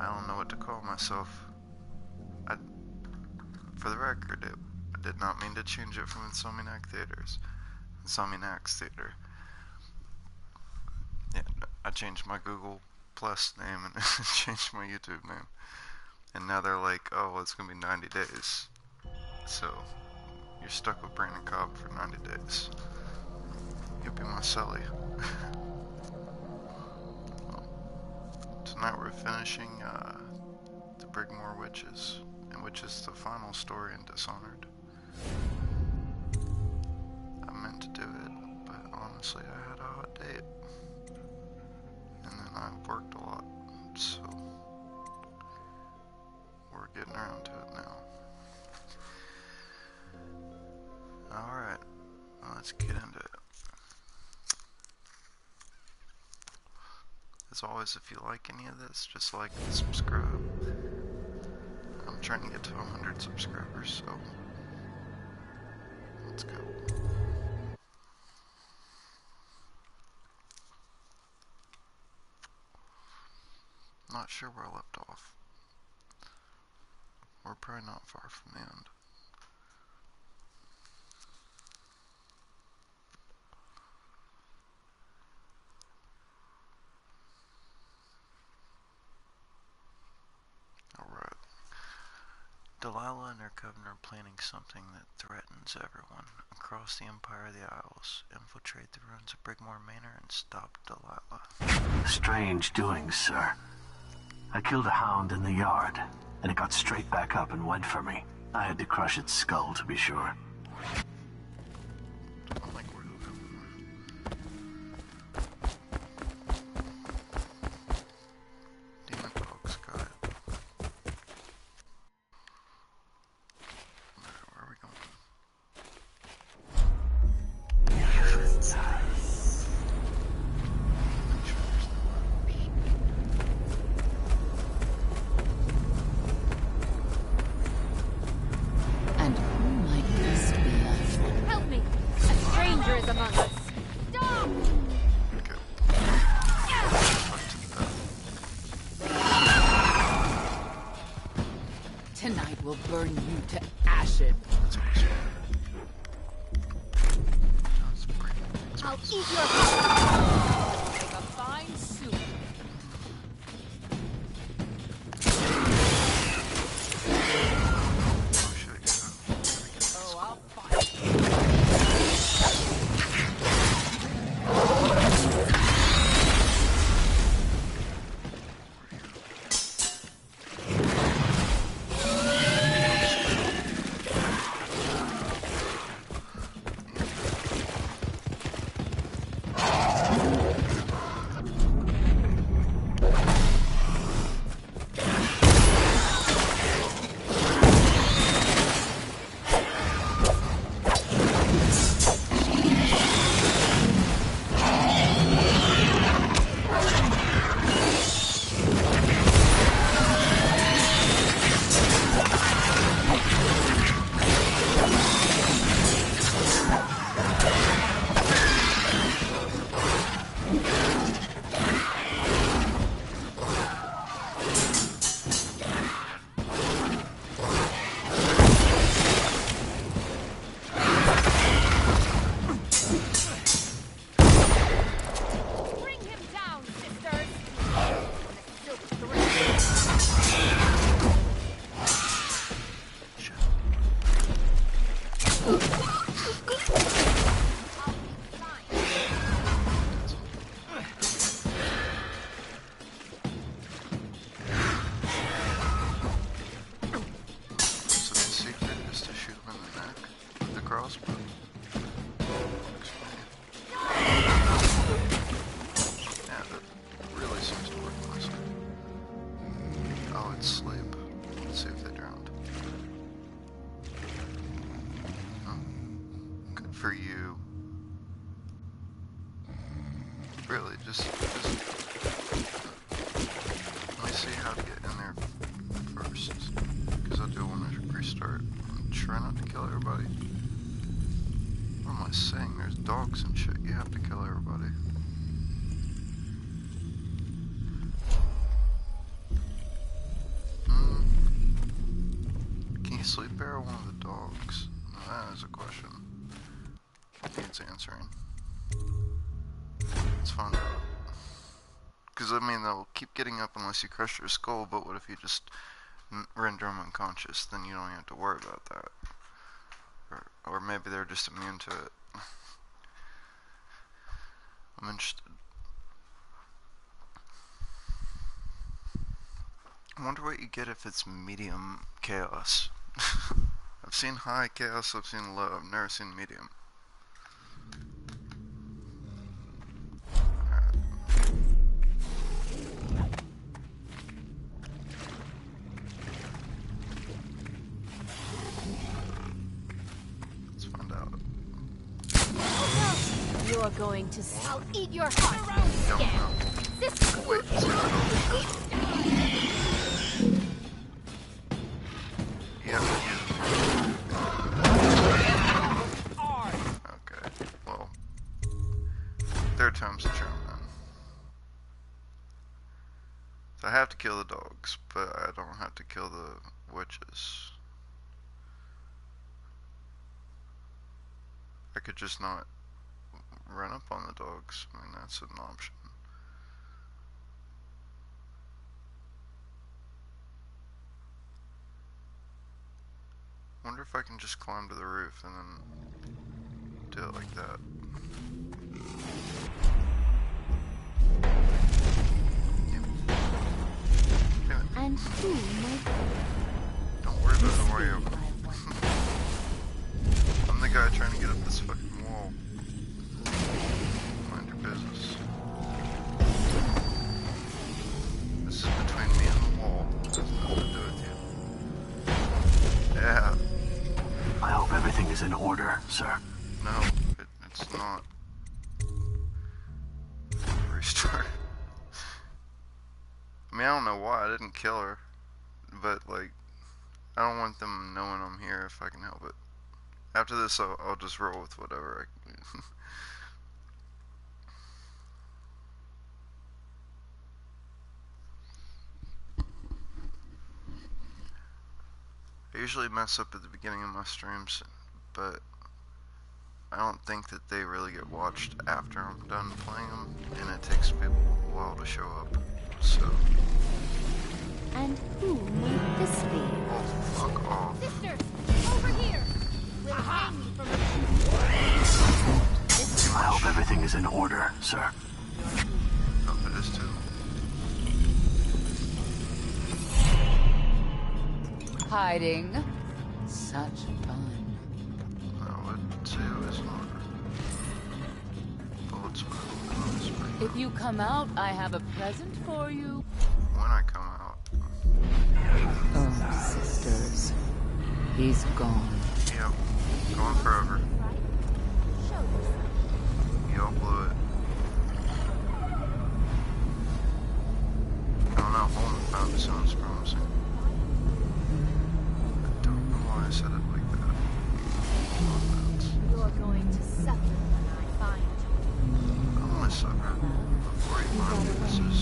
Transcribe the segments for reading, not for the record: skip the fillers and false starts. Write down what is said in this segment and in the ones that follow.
I don't know what to call myself. For the record, I did not mean to change it from Insomniac Theaters. Insomniac's Theater. Yeah, I changed my Google Plus name and changed my YouTube name. And now they're like, oh, well, it's gonna be 90 days. So, you're stuck with Brandon Cobb for 90 days. You'll be my Sully. Well, tonight we're finishing the Brigmore Witches, and which is the final story in Dishonored. I meant to do it, but honestly I had a hot date. And then I worked a lot, so we're getting around to it now. Alright, well, let's get into it. As always, if you like any of this, just like and subscribe. I'm trying to get to 100 subscribers, so let's go. Not sure where I left off. We're probably not far from the end. Alright. Delilah and her coven are planning something that threatens everyone. Across the Empire of the Isles, infiltrate the ruins of Brigmore Manor and stop Delilah. Strange doings, sir. I killed a hound in the yard, and it got straight back up and went for me. I had to crush its skull, to be sure. Will burn you to ashes. I'll eat your heart. Make a fine soup. Oh, I'll find for you. Really, just let me see how to get in there first, because I do want to restart and try not to kill everybody. What am I saying? There's dogs and shit. You have to kill everybody. sleep bear or one of the dogs? Now, that is a question. Needs answering. Let's find out. Because, I mean, they'll keep getting up unless you crush their skull, but what if you just render them unconscious? Then you don't have to worry about that. Or maybe they're just immune to it. I'm interested. I wonder what you get if it's medium chaos. I've seen high chaos, I've seen low, I've never seen medium. Let's find out. You're going to... I'll eat your heart. Don't know. Wait, okay, well, third time's a charm then. So I have to kill the dogs, but I don't have to kill the witches. I could just not run up on the dogs. I mean, that's an option. Wonder if I can just climb to the roof and then do it like that. And who might... Don't worry about the Wario. I'm the guy trying to get up this fucking wall. Mind your business. This is between me and the wall. It has nothing to do with you. Yeah. I hope everything is in order, sir. No, it's not. Restart. I mean, I don't know why I didn't kill her, but like, I don't want them knowing I'm here if I can help it. After this, I'll just roll with whatever I usually mess up at the beginning of my streams, but I don't think that they really get watched after I'm done playing them, and it takes people a while to show up, so... And who might this be? Oh, fuck off. Sisters, over here! We'll hang you from a... I hope everything is in order, sir. Oh, it is too. Hiding. Such fun. No, it too is in order. Bullets will If you come out, I have a present for you. when I come out. Oh, sisters. He's gone. Yep, gone forever. Y'all blew it. I don't know, home found sounds promising. I don't know why I said it like that. You're going to suffer when I find you. I'm gonna suffer before you find me. This is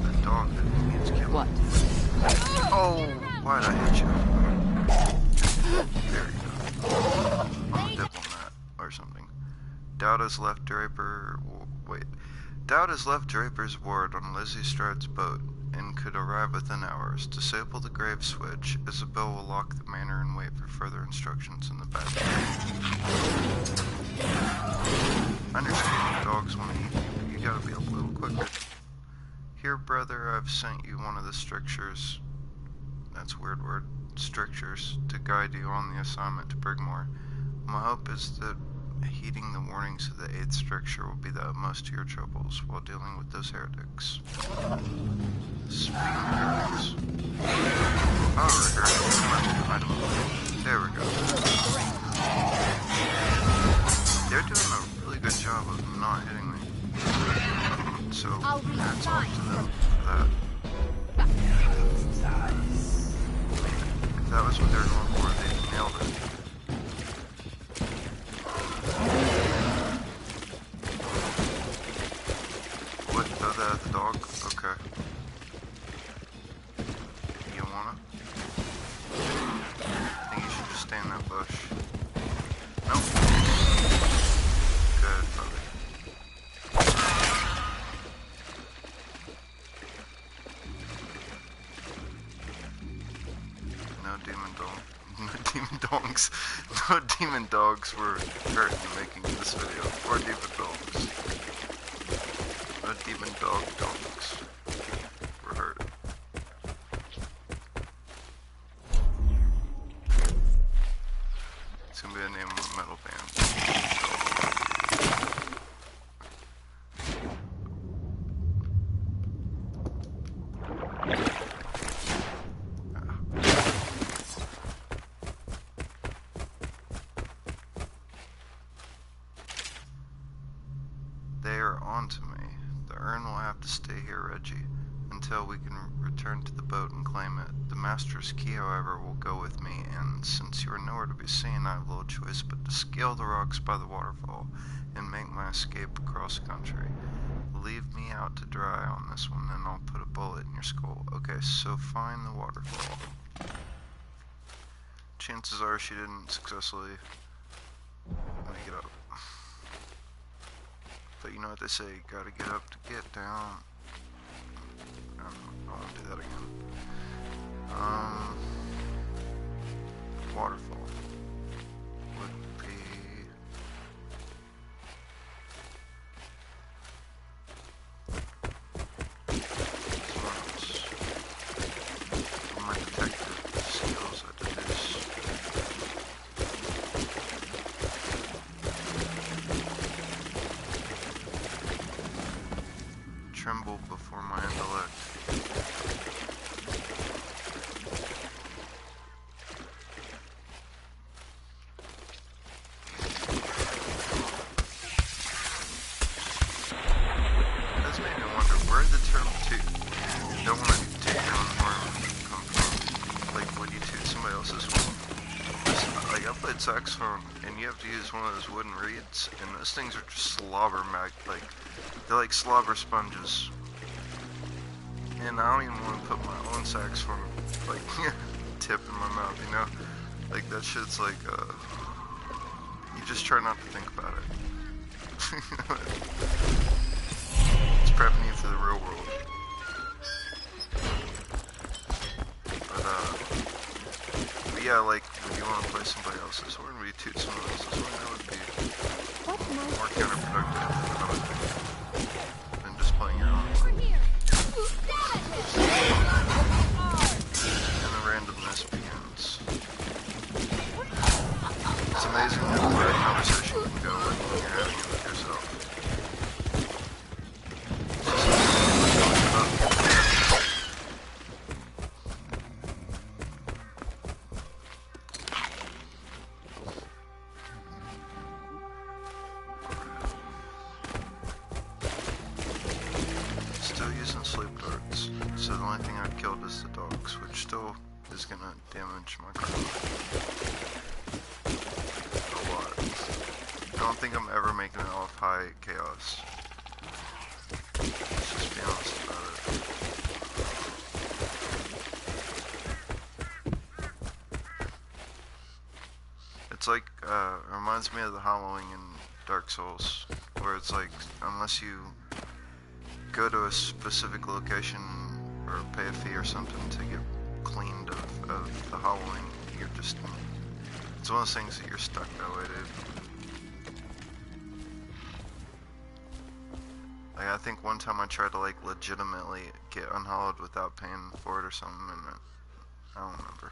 the dog that needs killing. What? Oh, why'd I hit you? There you go. I'm a diplomat or something. Dowd has left Draper. Wait. Dowd has left Draper's ward on Lizzie Stroud's boat and could arrive within hours. Disable the grave switch. Isabel will lock the manor and wait for further instructions in the back. I understand the dogs want to eat you, but you gotta be a little quicker. Here, brother, I've sent you one of the strictures. That's a weird word. Strictures to guide you on the assignment to Brigmore. My hope is that heeding the warnings of the 8th stricture will be the utmost to your troubles while dealing with those heretics. Speaking of heretics. Oh, heretics. There we go. They're doing a really good job of not hitting me. So, hats off to them for that. If that was what they were going for, they nailed it. What? Throw that at the dog? Okay. You wanna? bush. Nope. Good, brother. No demon dog. No demon dogs. No demon dogs were hurt in the making of this video. Or demon dogs. No demon dogs were hurt. It's gonna be the name of a metal band. They are onto me. The urn will have to stay here, Reggie, until we can return to the boat and claim it. The Master's key, however, will go with me, and since you are nowhere to be seen, I have little choice but to scale the rocks by the waterfall and make my escape across country. Leave me out to dry on this one, and I'll put a bullet in your skull. Okay, so find the waterfall. Chances are she didn't successfully make it up. But you know what they say, gotta get up to get down. I won't do that again. Waterfall would be... From my detective skills, I deduce. Tremble before my intellect. That's made me wonder where the term toot, don't want to toot your own horn come from. Like when you toot somebody else's horn. Like I played saxophone and you have to use one of those wooden reeds and those things are just they're like slobber sponges. And I don't even want to put my own saxophone like tip in my mouth, you know? Like that shit's like you just try not to think about it. It's prepping you for the real world. But yeah, like when you want to play somebody else's horn, when you toot someone else's horn, that would be more counterproductive than just playing your own. And the randomness begins. It's amazing how far a conversation can go when you're having it with yourself. Still using sleep darts, so the only thing I've killed is the dogs, which still is gonna damage my car a lot. I don't think I'm ever making it off high chaos. Let's just be honest about it. It's like, it reminds me of the hollowing in Dark Souls, where it's like, unless you go to a specific location or pay a fee or something to get cleaned of the hollowing, you're just, it's one of those things that you're stuck that way, dude. Like, I think one time I tried to like legitimately get unhollowed without paying for it or something, and I don't remember.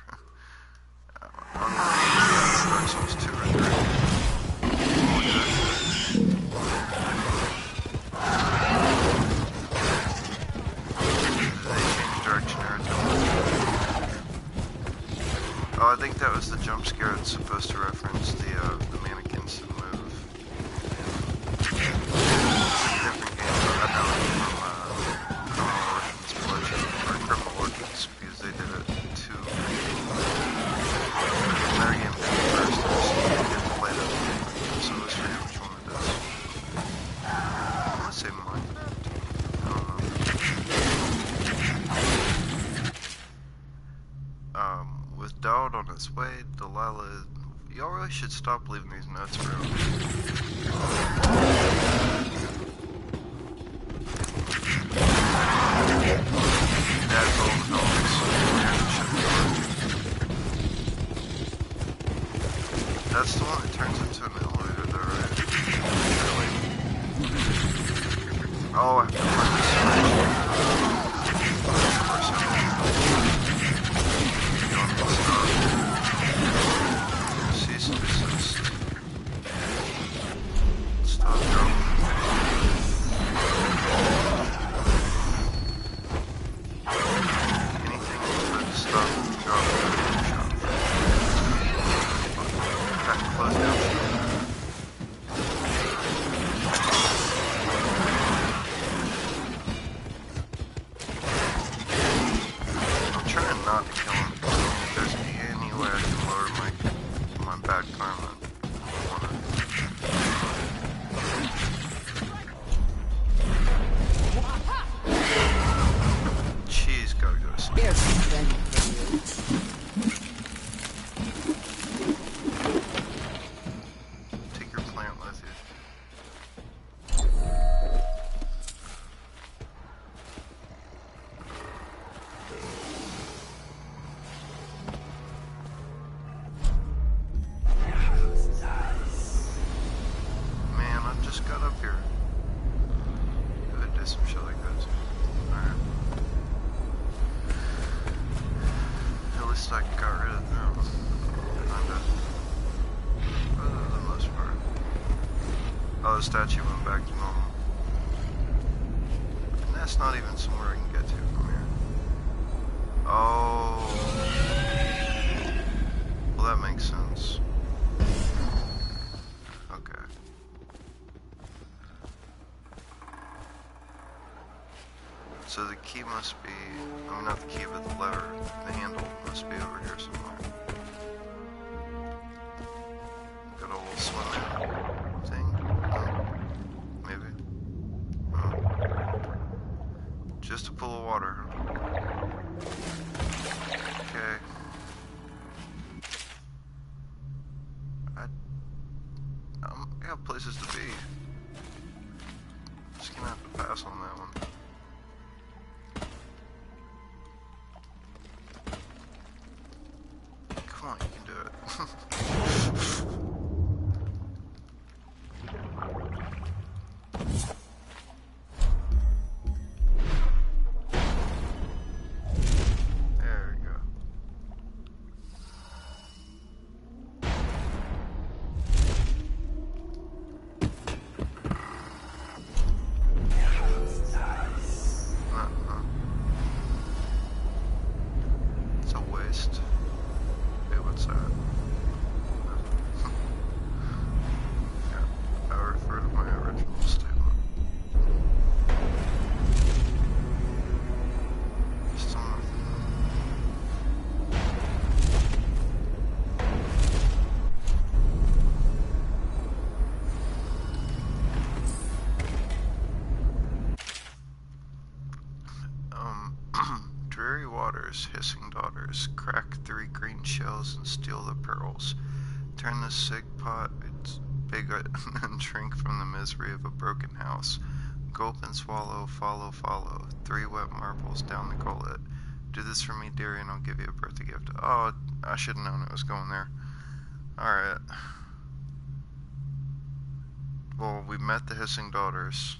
I don't remember Dark Souls 2 right there. Oh, I think that was the jump scare that's supposed to reference the mannequins move. It's a different game, but I know it from Criminal Origins, because they did it to their game first, so you get to play that game, so let's forget which one it is. I want to say Minecraft? I don't know. With Dowd on its way, Delilah Y'all really should stop leaving these notes, bro. That's all the dogs. That's the one that turns into an elevator, though, right? Oh, I have to find this switch. Cease and desist. Stop dropping. Anything but stop dropping. Back to close down. I'm trying not to kill him. If there's any way I can lower my bad karma, I wanna. Cheese gotta go to sleep. There's plenty for you. Take your plant with you. Man, I just got up here. Gotta do some shit like that too. Alright. At least I got rid of them. Kinda. For the most part. Oh, the statue went back to normal. And that's not even somewhere I can get to from here. Oh. Well, that makes sense. Okay. So the key must be, I mean not the key, but the lever, the handle must be over here somewhere. Good old swimming thing. Maybe. Just a pool of water. Okay. I got places to be. Just gonna have to pass on that one. Come on, you can do it. There we go. It's a waste. Hey, what's that? Yeah, I refer to my original statement. Still Dreary waters, hissing daughters, crack 3 green shells and steal the pearls. Turn the sig pot, it's big and drink from the misery of a broken house. Gulp and swallow, follow, follow. 3 wet marbles down the gullet. Do this for me, dearie, and I'll give you a birthday gift. Oh, I should have known it was going there. Alright. Well, we met the hissing daughters.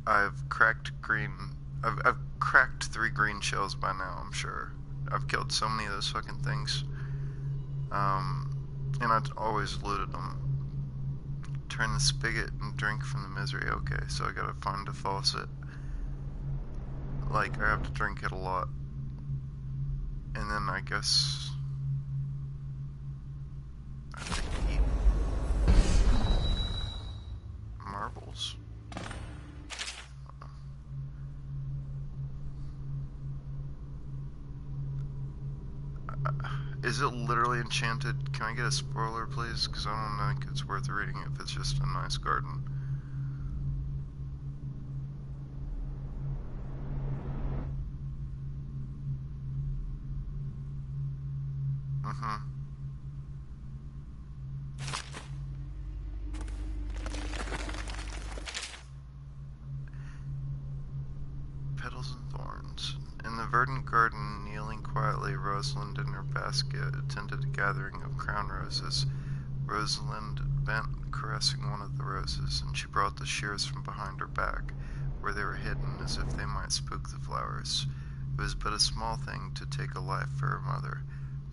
I've cracked 3 green shells by now, I'm sure. I've killed so many of those fucking things. And I've always looted them. Turn the spigot and drink from the misery. Okay, so I gotta find a faucet. Like, I have to drink it a lot. And then I guess I have to eat marbles. Is it literally enchanted? Can I get a spoiler, please? Because I don't think it's worth reading if it's just a nice garden. petals and thorns. In the verdant garden, kneeling quietly, Rosalind in her basket attended a gathering of crown roses. Rosalind bent, caressing one of the roses, and she brought the shears from behind her back, where they were hidden as if they might spook the flowers. It was but a small thing to take a life for her mother,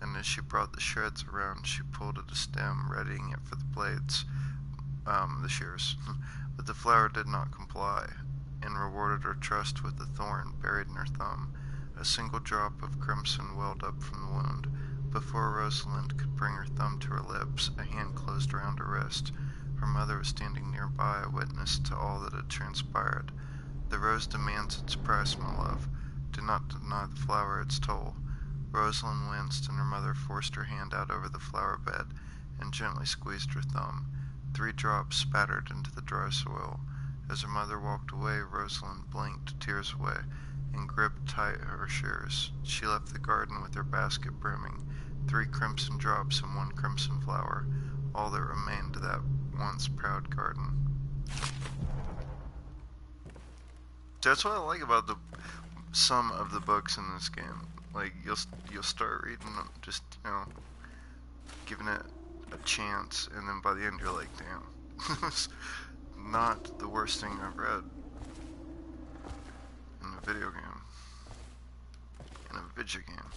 and as she brought the shreds around, she pulled at a stem, readying it for the blades, the shears. But the flower did not comply, and rewarded her trust with a thorn buried in her thumb. A single drop of crimson welled up from the wound. Before Rosalind could bring her thumb to her lips, a hand closed around her wrist. Her mother was standing nearby, a witness to all that had transpired. The rose demands its price, my love. Do not deny the flower its toll. Rosalind winced, and her mother forced her hand out over the flower bed and gently squeezed her thumb. 3 drops spattered into the dry soil. As her mother walked away, Rosalind blinked, tears away, and gripped tight her shears. She left the garden with her basket brimming, 3 crimson drops and 1 crimson flower, all that remained of that once proud garden. That's what I like about some of the books in this game. Like, you'll start reading them, just, giving it a chance, and then by the end you're like, damn, it's not the worst thing I've read in a video game. In a video game.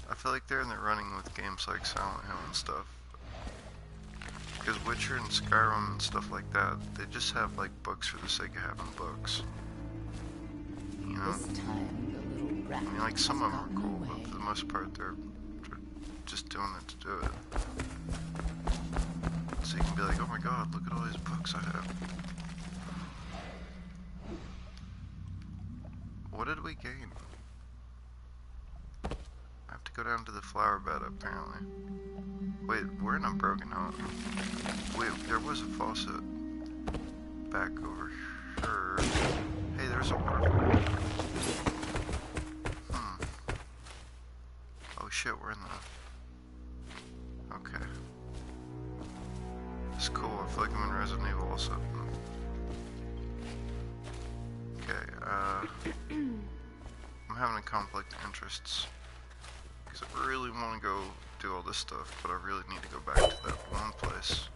I feel like they're in the running with games like Silent Hill and stuff. Because Witcher and Skyrim and stuff like that, they just have like books for the sake of having books. You know? This time, the little rat I mean, like, some of them has are cool, gotten but away. for the most part, they're just doing it to do it. So you can be like, oh my god, look at all these books I have. What did we gain? I have to go down to the flower bed, apparently. Wait, we're in a broken home. Wait, there was a faucet back over here. Hey, there's a waterfall. Oh shit, we're in the... Okay. It's cool, I feel like I'm in Resident Evil also. Okay, I'm having a conflict of interests. Because I really want to go do all this stuff, but I really need to go back to that one place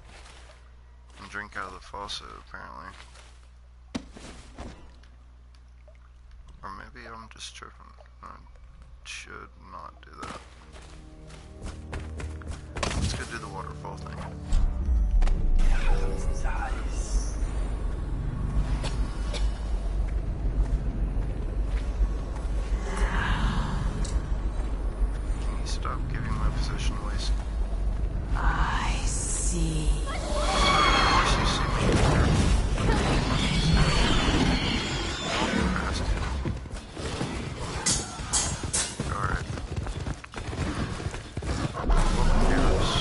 and drink out of the faucet, apparently. Or maybe I'm just tripping. I should not do that. Let's go do the waterfall thing. Can you stop giving my position away? I see. Of course you see me here. Fast. Alright. Welcome, heroes.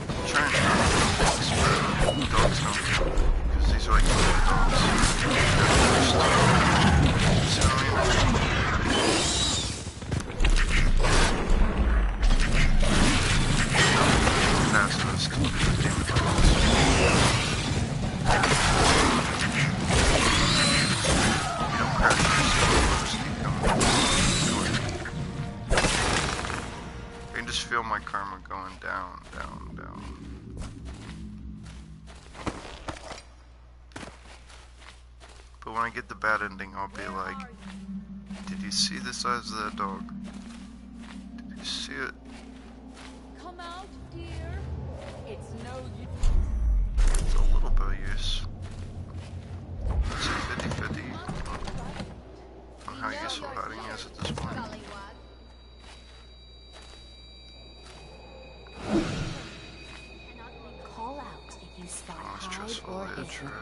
I'm trying not to kill things where dogs don't kill. Because these are like little dogs. So, fastest damage rolls. You don't crash first, you come forward. I can just feel my karma going down, down, down. But when I get the bad ending, I'll be like, did you see the size of that dog? Did you see it? Come out, dear. It's no use. It's a little bit of use. It's a 50-50 on how useful hiding is at this point. Call out if you spot Oh, it's hide stressful or edge, hidden. right?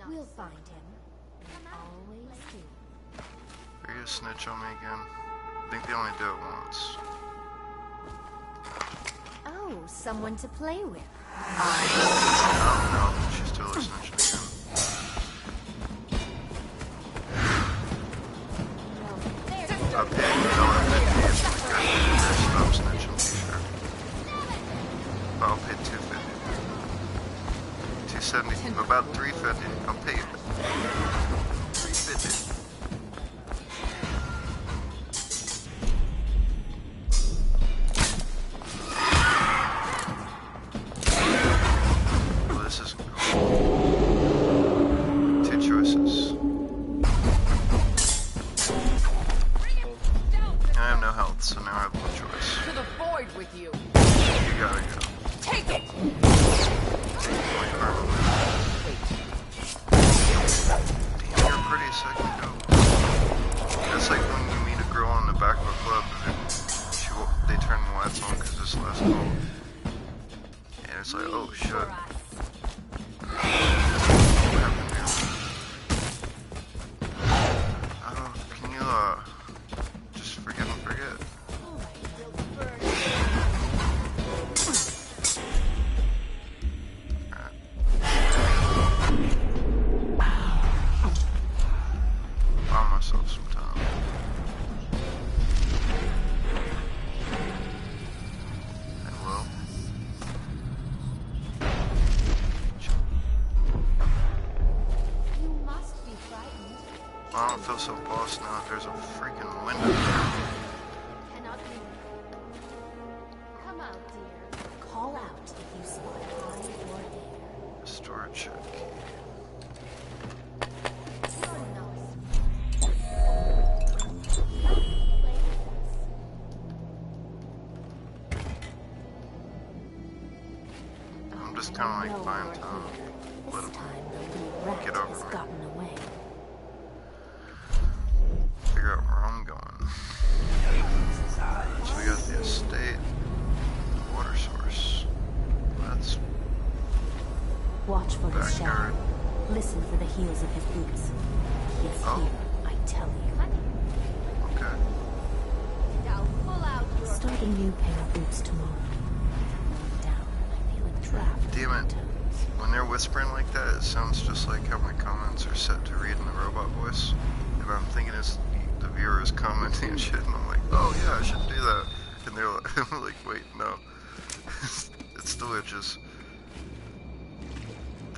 We'll find him. Always do. Are you gonna snitch on me again? I think they only do it once. Oh, someone to play with. Oh no, she's totally snitching again. I paid $1.50 about 350. I'll pay you. 350. Well, this isn't good. Two choices. I have no health, so now I have one choice. To the void with you. You gotta go. Take it. Taking my karma with me. Damn, you're pretty a second ago. That's like when you meet a girl in the back of a club and they turn the lights on because it's last call. And it's like, oh shit. What happened here? Can you just forget and forget? Buy myself some time. Hello? You must be frightened. I don't feel so boss now if there's a freaking window. Cannot leave. Come out, dear. Call out if you spot eye or air. Storage check key. You're not. I'm just kind of like buying time. Let This him time the little rat get over has me. gotten away. Figure out where I'm going. So we got the estate, the water source. That's Watch for his backyard. shadow. Listen for the heels of his boots. He is Oh. here, I tell you. Okay. Now pull out your Start a new pair of boots tomorrow. Down, I feel a draft. Damn it. When they're whispering like that, it sounds just like how my comments are set to read in the robot voice. And I'm thinking it's the viewer is commenting and shit, and I'm like, oh yeah, I should do that. And they're like, I'm like, wait, no. It's the witches.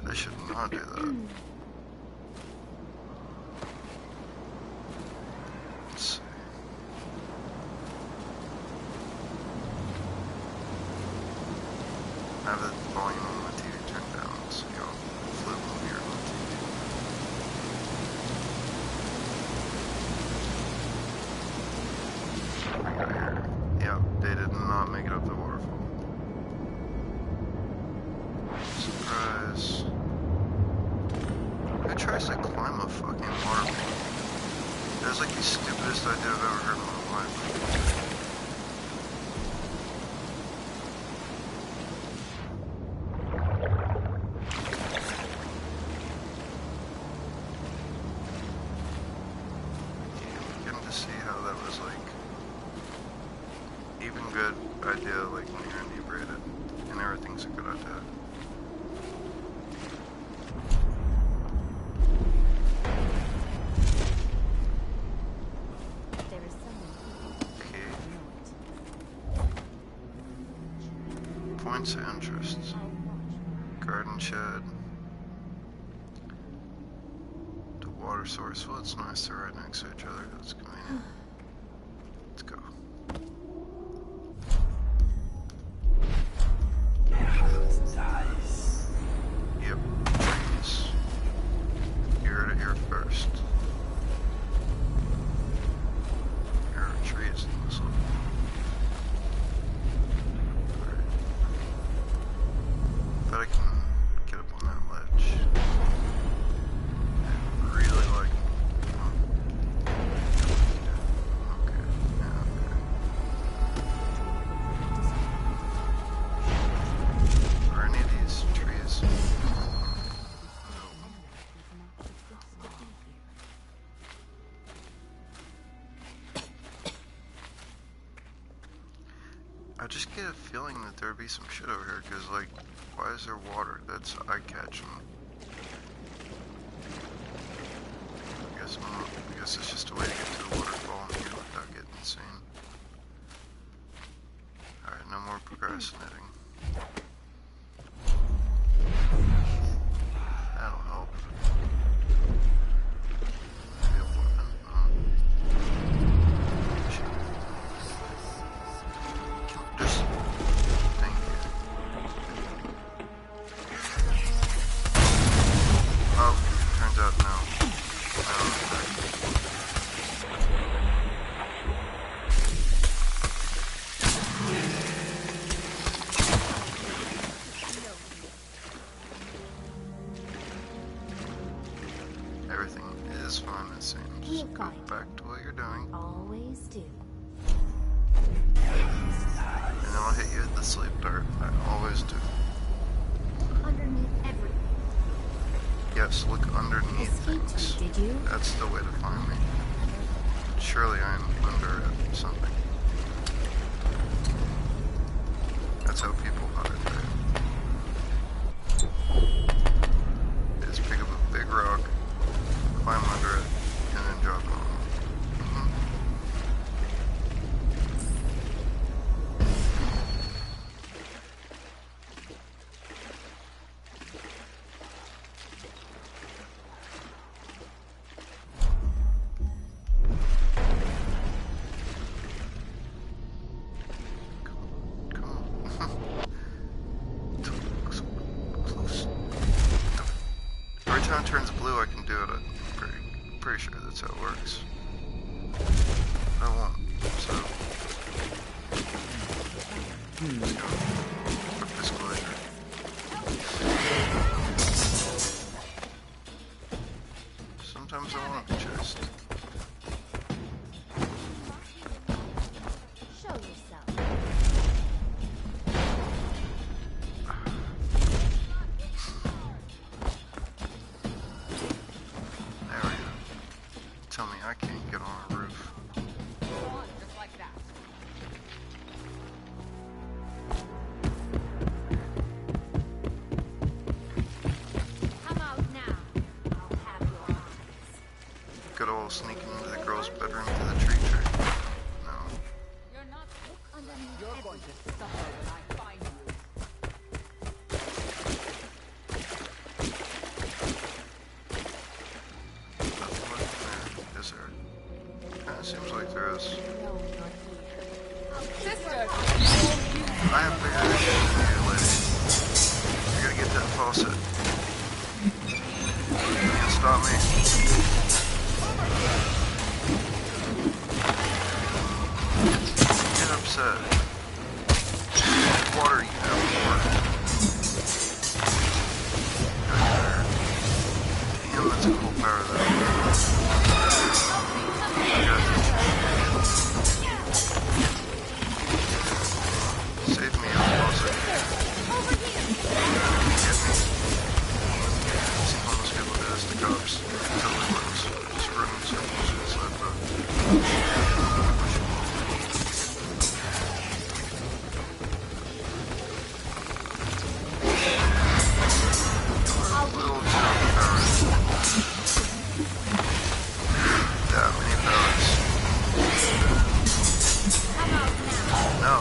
I should not do that. Let's see. I have the volume on my TV turned down, so y'all flip over here on the TV. What we got here? Yep, they did not make it up the waterfall. Surprise. Who tries to climb a fucking waterfall? That's like the stupidest idea I've ever heard in my life. Getting to see how that was like even good idea like when you're inebriated and everything's a good idea. There is someone Okay. who knows. Points of interest. Garden shed. The water source. Well, it's nice. They're right next to each other. That's convenient. Let's go. Yep. Trees. You heard it here first. There are trees in this one. Alright. Bet I can get up on that ledge. I really like. Okay. Yeah, okay. Are any of these trees? I just get a feeling that there'd be some shit over here, because, like, why is there water? That's eye-catching. I guess it's just a way to get to the waterfall and here without getting insane. Alright, no more procrastinating. That find back to what you're doing. Always do. And then I'll hit you with the sleep dart. I always do. Underneath everything. Yes, look underneath Escaped things. me, did you? That's the way to find me. Surely I'm under something. That's how people hide, right? They just pick up a big rock, climb under it, and then drop it on them. Every time it turns blue, I can do it. I'm pretty sure that's how it works. I won't. So let's go. Quick disclosure. Sometimes I want to be chased. Show yourself. There we go. Tell me I can't get on a roof. Just like that. Come out now. I'll have your eyes. Good old sneaking into the girl's bedroom to the tree trick. No. You're not. Underneath You're everything. going to suffer when I find you. Nothing left in there, is there? Kinda seems like there is. No, you're here. Sister! I have bigger issues than you, lady. I gotta get that faucet. You can't stop me. Get upset. Water, you have more. Damn, that's a cool power though. Save me, I'm faucet. Get me. See how most people do this to cops. It totally works. Just running circles inside the... Little jump powers. That many powers. No.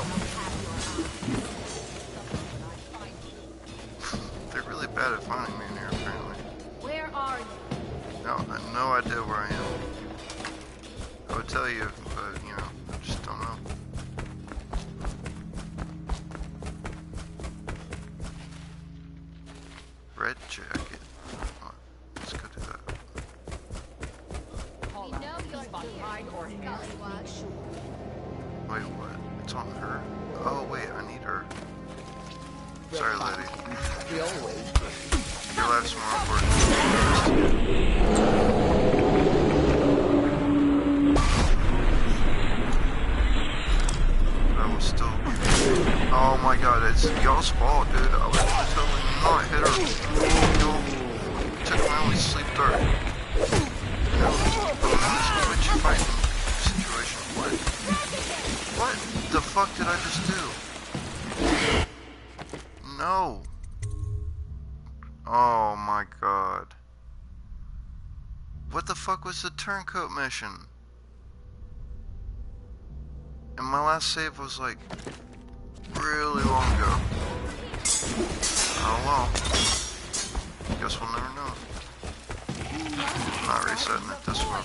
They're really bad at finding me in here, apparently. Where are you? No, I have no idea where I am. I would tell you, but, you know, I just don't know. Red jacket. Oh, let's go do that. Call We out. know you're Spot here. mine or his. Make sure. Wait, what? It's on her? Oh, wait, I need her. Sorry, lady. We always. Your life's more important. I will still be... Oh my god, it's y'all's fault, dude. I would totally not hit her. Yo, took my only sleep dart. No, this switch fighting situation. What? What the fuck did I just do? No. Oh my god. What the fuck was the turncoat mission? And my last save was like really long ago. Oh well. Guess we'll never know. I'm not resetting it this one.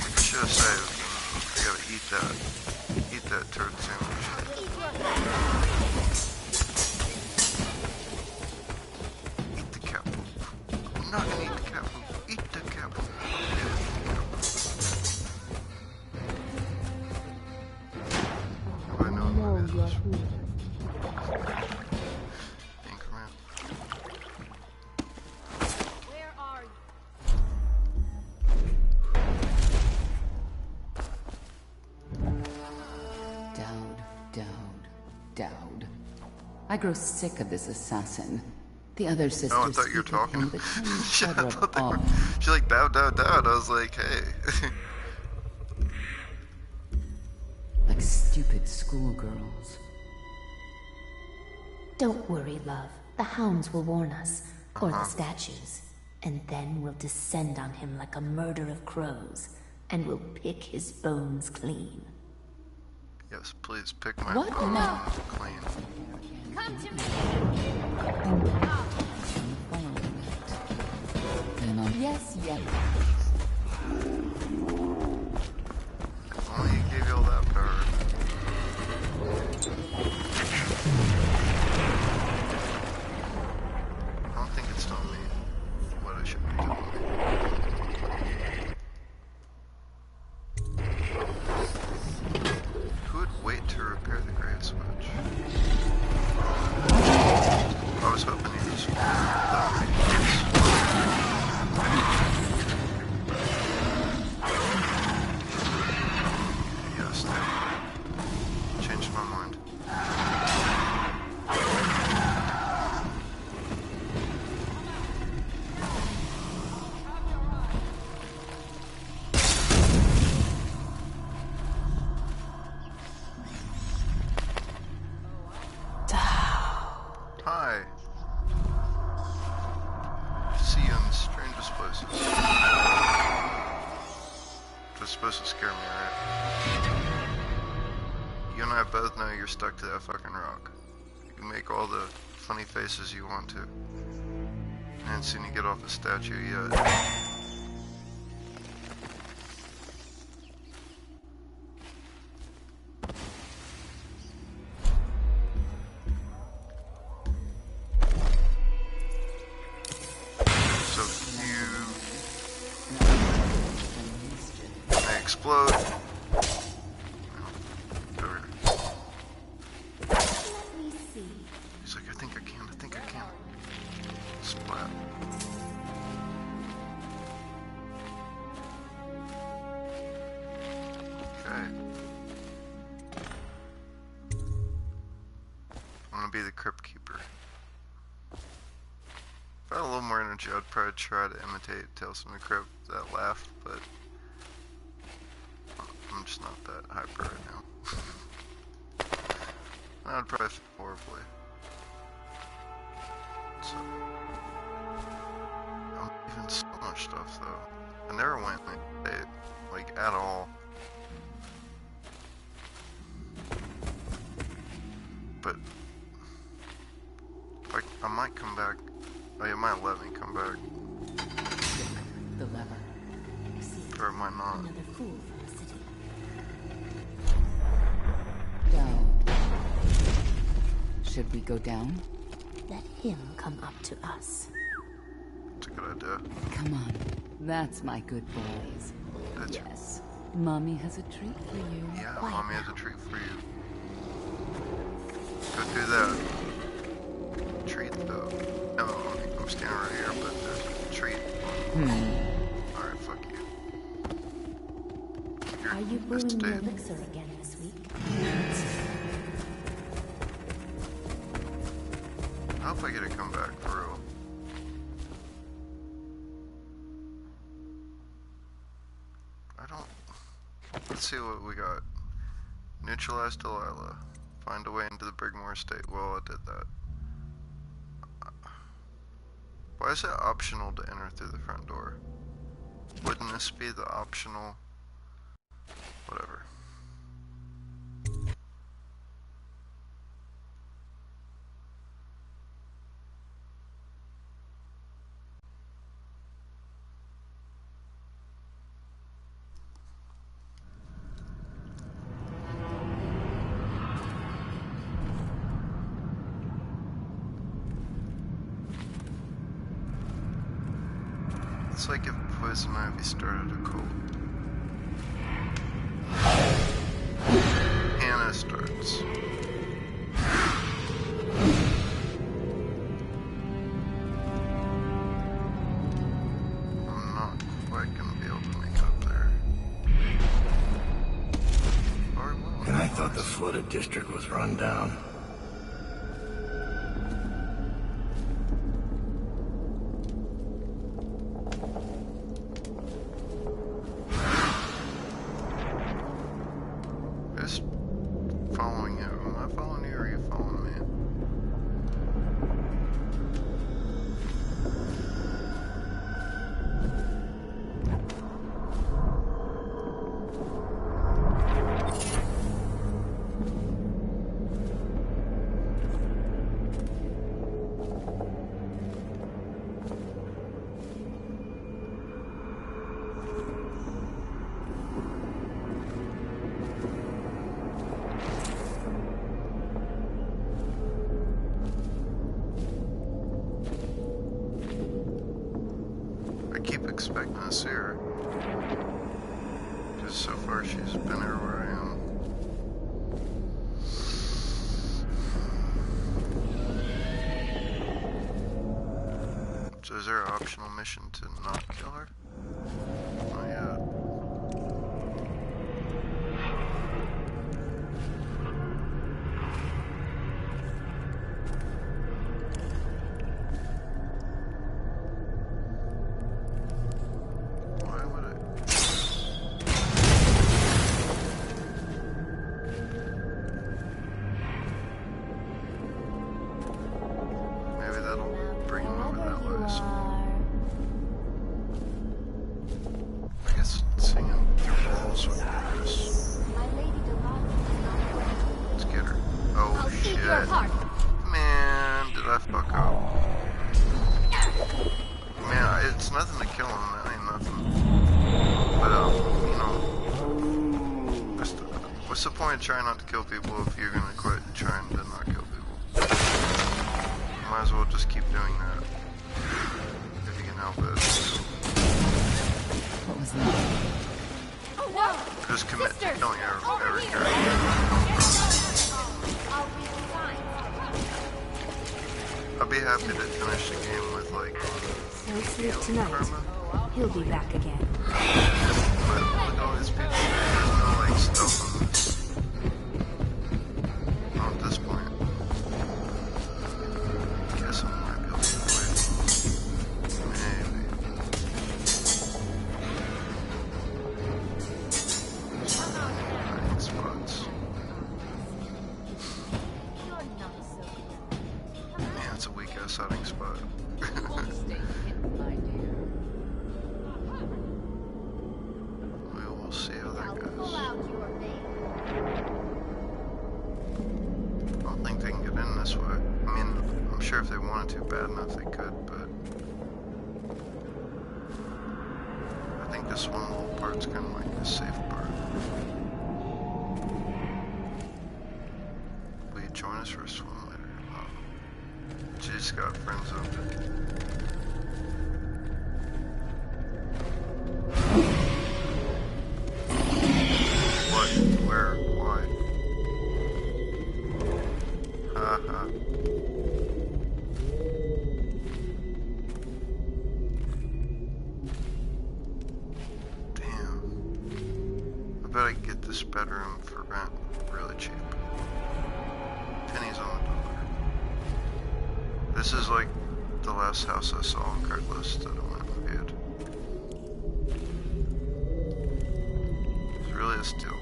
I should have saved. I gotta eat that. Eat that turd sandwich. Eat the cat poop. I'm not gonna eat the cat poop. Eat the cat poop. How do I know what it is? Increment. Where are you? Dowd. I grow sick of this assassin. The other sisters Oh, I thought you were speak of talking. him with a tiny Yeah, I shudder thought of they were. awe. She's like, Dowd, Dowd, Dowd. I was like, hey. Like stupid schoolgirls. Don't worry, love. The hounds will warn us. Or the statues. And then we'll descend on him like a murder of crows. And we'll pick his bones clean. Yes, please pick my What? bones No. clean. Come to me. Then yes, yes. If only he gave you all that power. I don't think it's telling me what I should be doing. Who would wait to repair the grave switch? I was hoping he just that would yes, thank you. Changed my mind. Hi. See you in the strangest places. That's supposed to scare me, right? You and I both know you're stuck to that fucking rock. You can make all the funny faces you want to. I haven't seen you get off the statue yet. So they explode. Over here. Let me see. He's like, I think I can. Splat. Okay. I'm gonna be the crypt keeper. If I had a little more energy, I'd probably try to imitate Tales from the Crypt, that laugh, but I'm just not that hyper right now. I'd probably feel horribly. So, I'm leaving so much stuff though. I never went like at all. But I might come back. Oh, it might let me come back, The lever. See, or it might not. another fool from the city. Down. Should we go down? Let him come up to us. It's a good idea. Come on. That's my good boys. That's Yes. Mommy has a treat for you. yeah. Quiet Mommy has now. a treat for you. Go do that. Treat though. No, I'm standing right here, but there's a treat. Alright, fuck you. You're Are you brewing estate. the elixir again this week? I hope I get to come back for real. I don't. Let's see what we got. Neutralize Delilah. Find a way into the Brigmore estate. Well, I did that. Why is it optional to enter through the front door? Wouldn't this be the optional? Whatever. It's like if Poison Ivy started a cult. Hannah starts. I'm not quite gonna be able to make up there. Or will. And I thought the flooded district was run down. just following you. Am I following you or are you following me? I keep expecting to see her. Because so far she's been everywhere I am. So is there an optional mission to not kill her? Not yet. Why would I? Maybe that'll bring him over that way. So I guess singing through walls would be nice. Let's get her. Oh shit. Man, did I fuck up? Man, it's nothing to kill him. That ain't nothing. But you know, what's the point of trying not to kill people if you're gonna quit trying to not kill people? Might as well just keep doing that if you can help it. What was that? Oh no! Just commit to killing every here. character. I'll be fine. I'll be happy to finish the game with like No sleep tonight. karma. He'll be back again. But look at all these people. There's no like stuff on this. Not at this point. Guess I might be able to get away from them. Maybe. Hiding spots. You're not so Man, it's a weak ass hiding spot. Won't stay hidden, my dear. We will see how that I'll pull goes. out your vein. I don't think they can get in this way. I mean, I'm sure if they wanted to bad enough they could, but I think this one little part's kind of like the safe part. Will you join us for a swim later? Oh. She just got friend zoned. What? Where? Why? Haha. Damn. I bet I could get this bedroom for rent really cheap. Pennies on the dollar. This is like the last house I saw on Craigslist that I went and viewed. It's really a steal.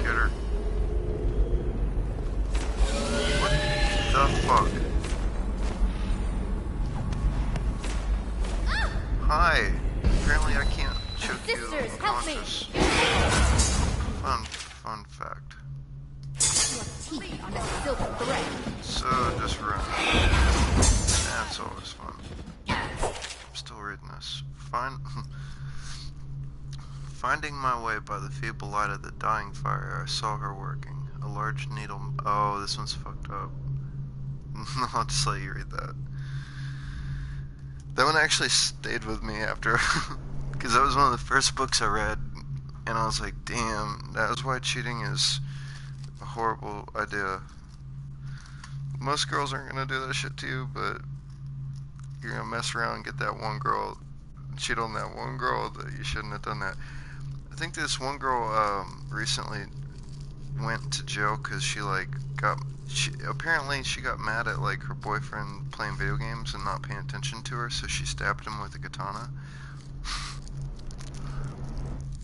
Get her. What the fuck? Hi. Apparently I can't choke you Sisters, help me. unconscious. Fun fact. Your teeth on a silver thread. So just run. That's always fun. I'm still reading this. Finding my way by the feeble light of the dying fire, I saw her working. A large needle. Oh, this one's fucked up. I'll just let you read that. That one actually stayed with me after, because that was one of the first books I read, and I was like, damn, that is why cheating is a horrible idea. Most girls aren't gonna do that shit to you, but you're gonna mess around and get that one girl, cheat on that one girl that you shouldn't have done that. think this one girl recently went to jail because she like apparently she got mad at like her boyfriend playing video games and not paying attention to her, so she stabbed him with a katana.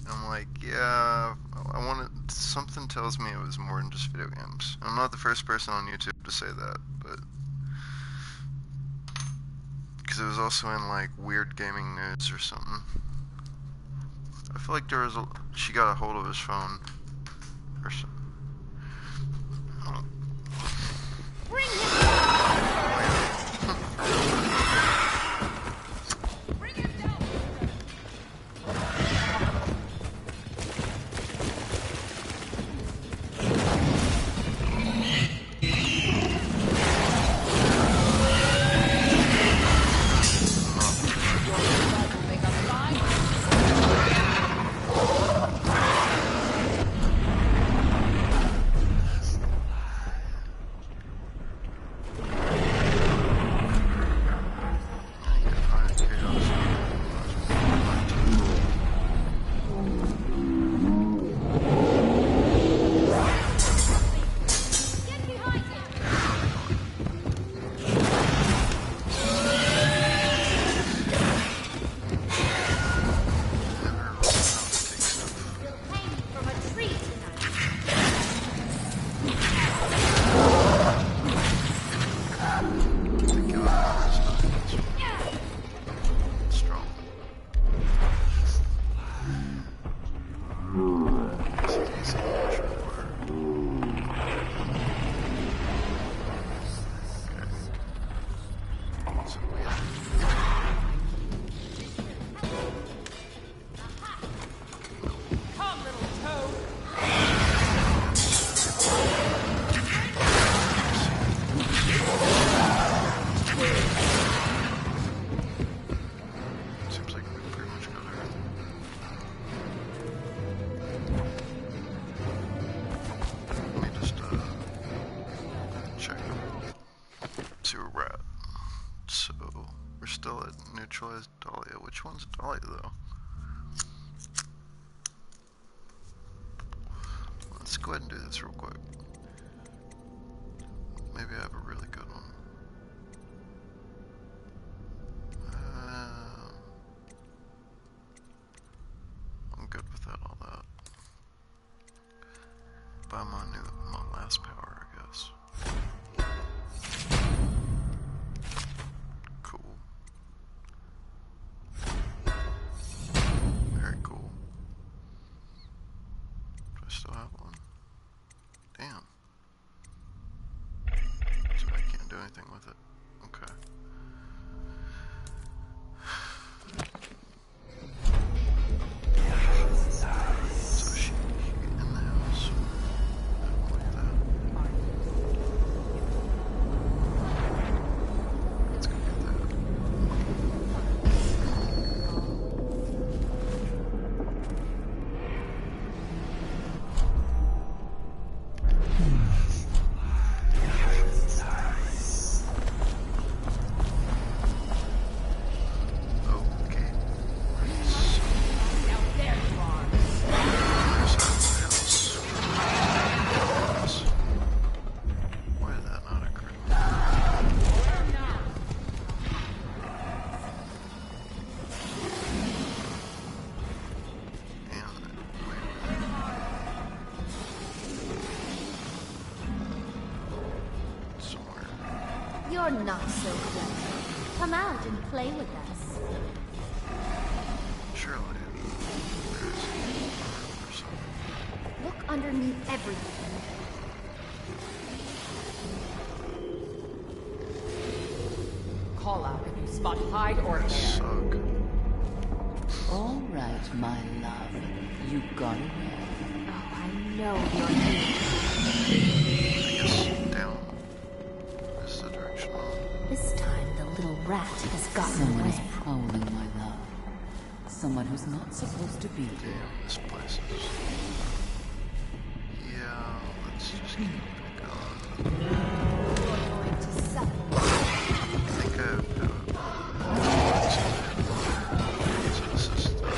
I'm like, yeah, I wanted, something tells me it was more than just video games. I'm not the first person on YouTube to say that, but because it was also in like weird gaming news or something. I feel like she got a hold of his phone or something. Bring him down! Bring him down! Make a fine. Get behind him! We'll hang from a tree tonight. Strong. Come, little toad! Seems like we pretty much got everything. Let me just check. See where we're at. So we're still at neutralized Dahlia. Which one's Dahlia though? Let's go ahead and do this real quick. Maybe I have a really good one. I'm good without all that. Buy my last power, I guess. Cool. Very cool. Do I still have one? Damn. So I can't do anything with it. Okay. So she in the house. Look at that. Let's go get that. Okay. Now there you are! Why did that not occur? Somewhere. You're not so clever. Come out and play with us. Surely there's something. Look underneath everything. Call out if you spot hide or hair. Suck. All right, my love. You got away. Oh, I know you're here. I guess down is the direction on. This time the little rat has gotten Someone is away. prowling, my love. Someone who's not supposed to be here. Damn, this place is. Yeah, let's just keep it going. You're going to suffer. I think I have to. So this is the.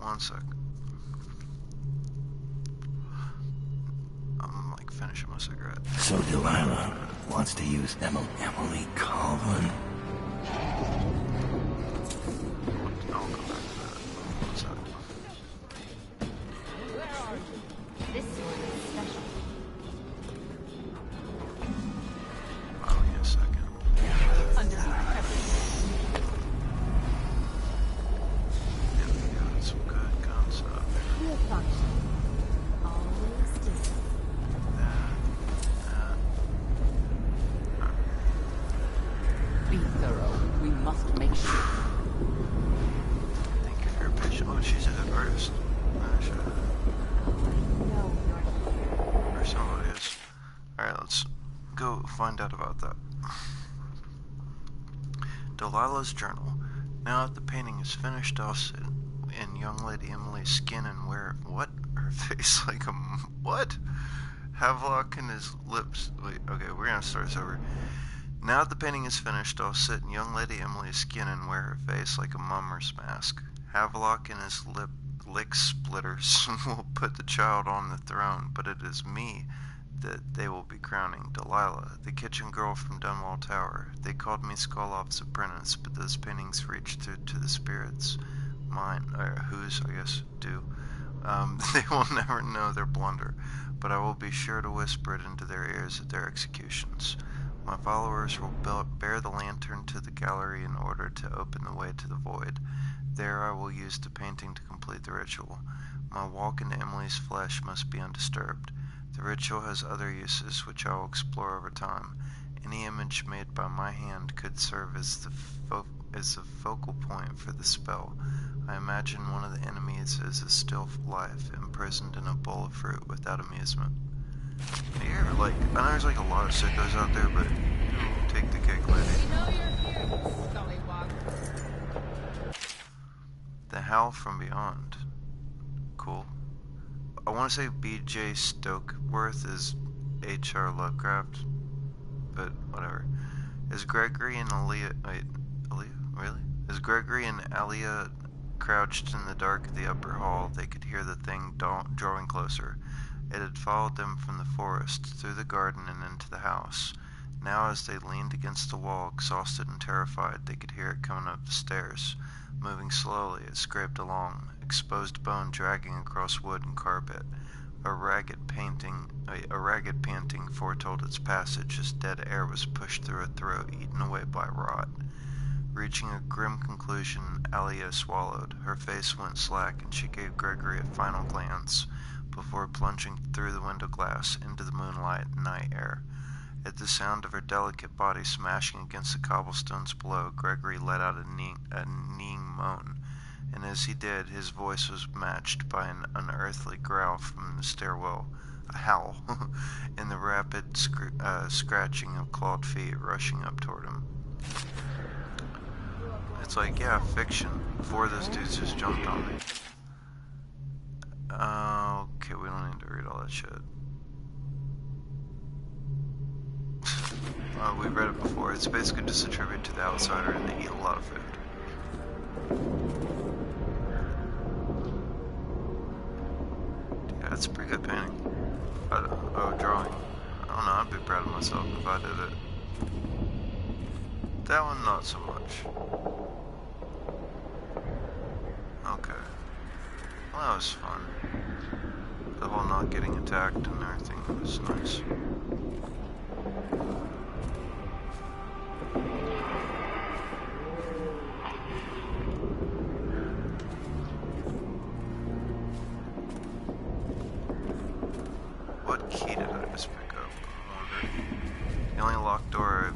1 sec. I'm like finishing my cigarette. So Delilah wants to use Emily Colvin. I'll go back to that. 1 sec. This one is special. Allow me a second. Yeah, we got some good guns up there. Real function. Always decent. Be thorough. We must make sure. Thank you for your patience. Oh, she's a good artist. No, you're Or somebody is. Alright, let's go find out about that. Delilah's journal. Now that the painting is finished, I'll sit in young lady Emily's skin and wear what? Her face like a what? Havelock in his lips. Wait, okay, we're gonna start this over. Now that the painting is finished, I'll sit in young lady Emily's skin and wear her face like a mummer's mask. Havelock and his lick splitters will put the child on the throne, but it is me that they will be crowning. Delilah, the kitchen girl from Dunwall Tower. They called me Skolov's apprentice, but those paintings reach through to the spirits. Mine, or whose, I guess, do. They will never know their blunder, but I will be sure to whisper it into their ears at their executions. My followers will bear the lantern to the gallery in order to open the way to the void. There I will use the painting to complete the ritual. My walk into Emily's flesh must be undisturbed. The ritual has other uses which I will explore over time. Any image made by my hand could serve as the focal point for the spell. I imagine one of the enemies is a still life, imprisoned in a bowl of fruit without amusement. Here, like, I know there's like a lot of sickos out there, but take the cake, lady. We know you're here, Scullywog. The Howl from Beyond. Cool. I want to say B.J. Stokeworth is H.R. Lovecraft, but whatever. Is Gregory and Aaliyah... Wait, Aaliyah? Really? As Gregory and Aaliyah crouched in the dark of the upper hall, they could hear the thing drawing closer. It had followed them from the forest, through the garden, and into the house. Now, as they leaned against the wall, exhausted and terrified, they could hear it coming up the stairs. Moving slowly, it scraped along, exposed bone dragging across wood and carpet. A ragged panting foretold its passage as dead air was pushed through a throat eaten away by rot. Reaching a grim conclusion, Aaliyah swallowed. Her face went slack, and she gave Gregory a final glance before plunging through the window glass into the moonlight and night air. At the sound of her delicate body smashing against the cobblestones below, Gregory let out a kneeing moan, and as he did, his voice was matched by an unearthly growl from the stairwell, a howl, and the rapid scratching of clawed feet rushing up toward him. It's like, yeah, fiction. 4 of those dudes just jumped on me. Okay, we don't need to read all that shit. We've read it before. It's basically just a tribute to the outsider, and they eat a lot of food. Yeah, it's a pretty good painting. Drawing. I don't know, I'd be proud of myself if I did it. That one, not so much. Okay. Well, that was fun. The whole not getting attacked and everything was nice. What key did I just pick up? I wonder. The only locked door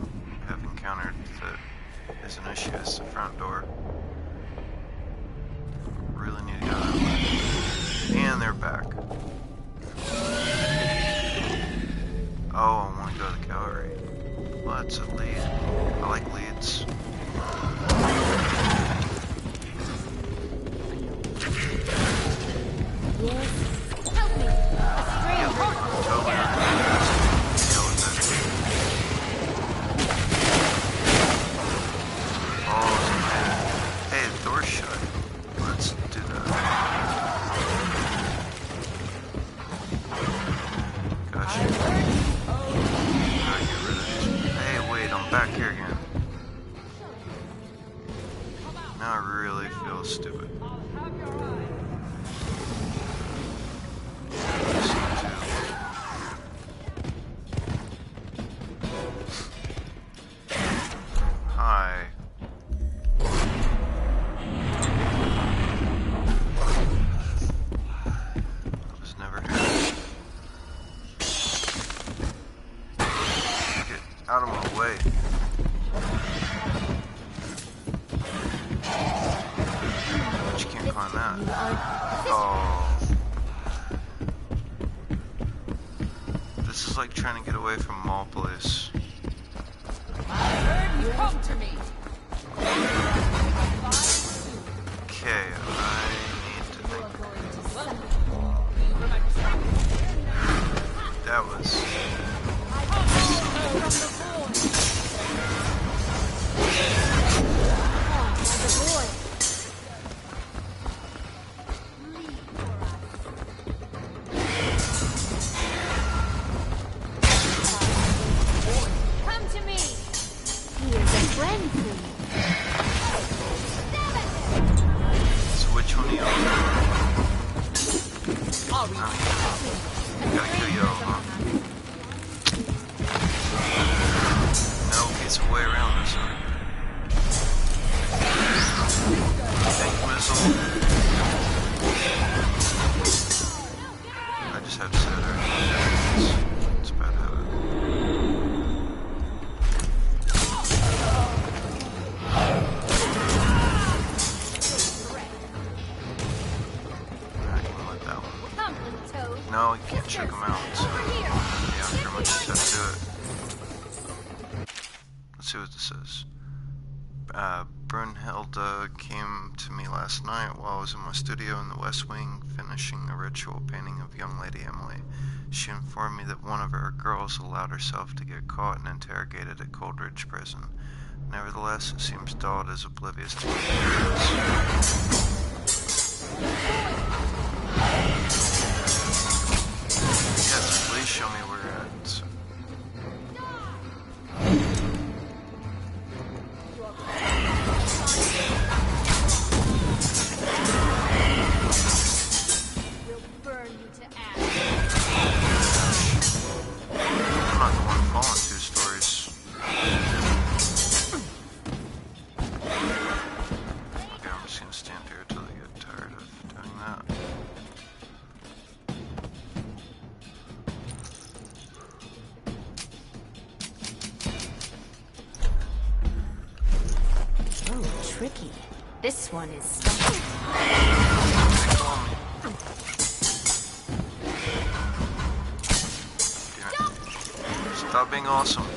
I have encountered that is an issue is the front door. Really need to go that way. And they're back. Oh, I want to go to the gallery. Well, that's a lead. I like leads. Yes. Help me. A stranger. Hey, the door's shut. Let's do that. find that? You are... Oh. This is like trying to get away from Mall Place. You come to me. Okay, I need to think. That was... Come to me. He is a friend to me. So which one are you on? Gotta kill you all, huh? No, it's way around this one. Tank missile. I just have to say that. It's a bad habit. I can let that one. Come, little toad. No, you can't check them out. So yeah, pretty much just have to do it. Let's see what this says. Brunhilde came to me last night while I was in my studio in the West Wing finishing a ritual painting of young Lady Emily. She informed me that one of her girls allowed herself to get caught and interrogated at Coldridge Prison. Nevertheless, it seems Dodd is oblivious to my appearance. Yes, please show me where you're at. So. We'll burn you to ash. I'm not the one falling 2 stories. Okay, I'm just gonna stand here until they get tired of doing that. Oh, tricky. This one is... They call me. Damn it. Stop being awesome.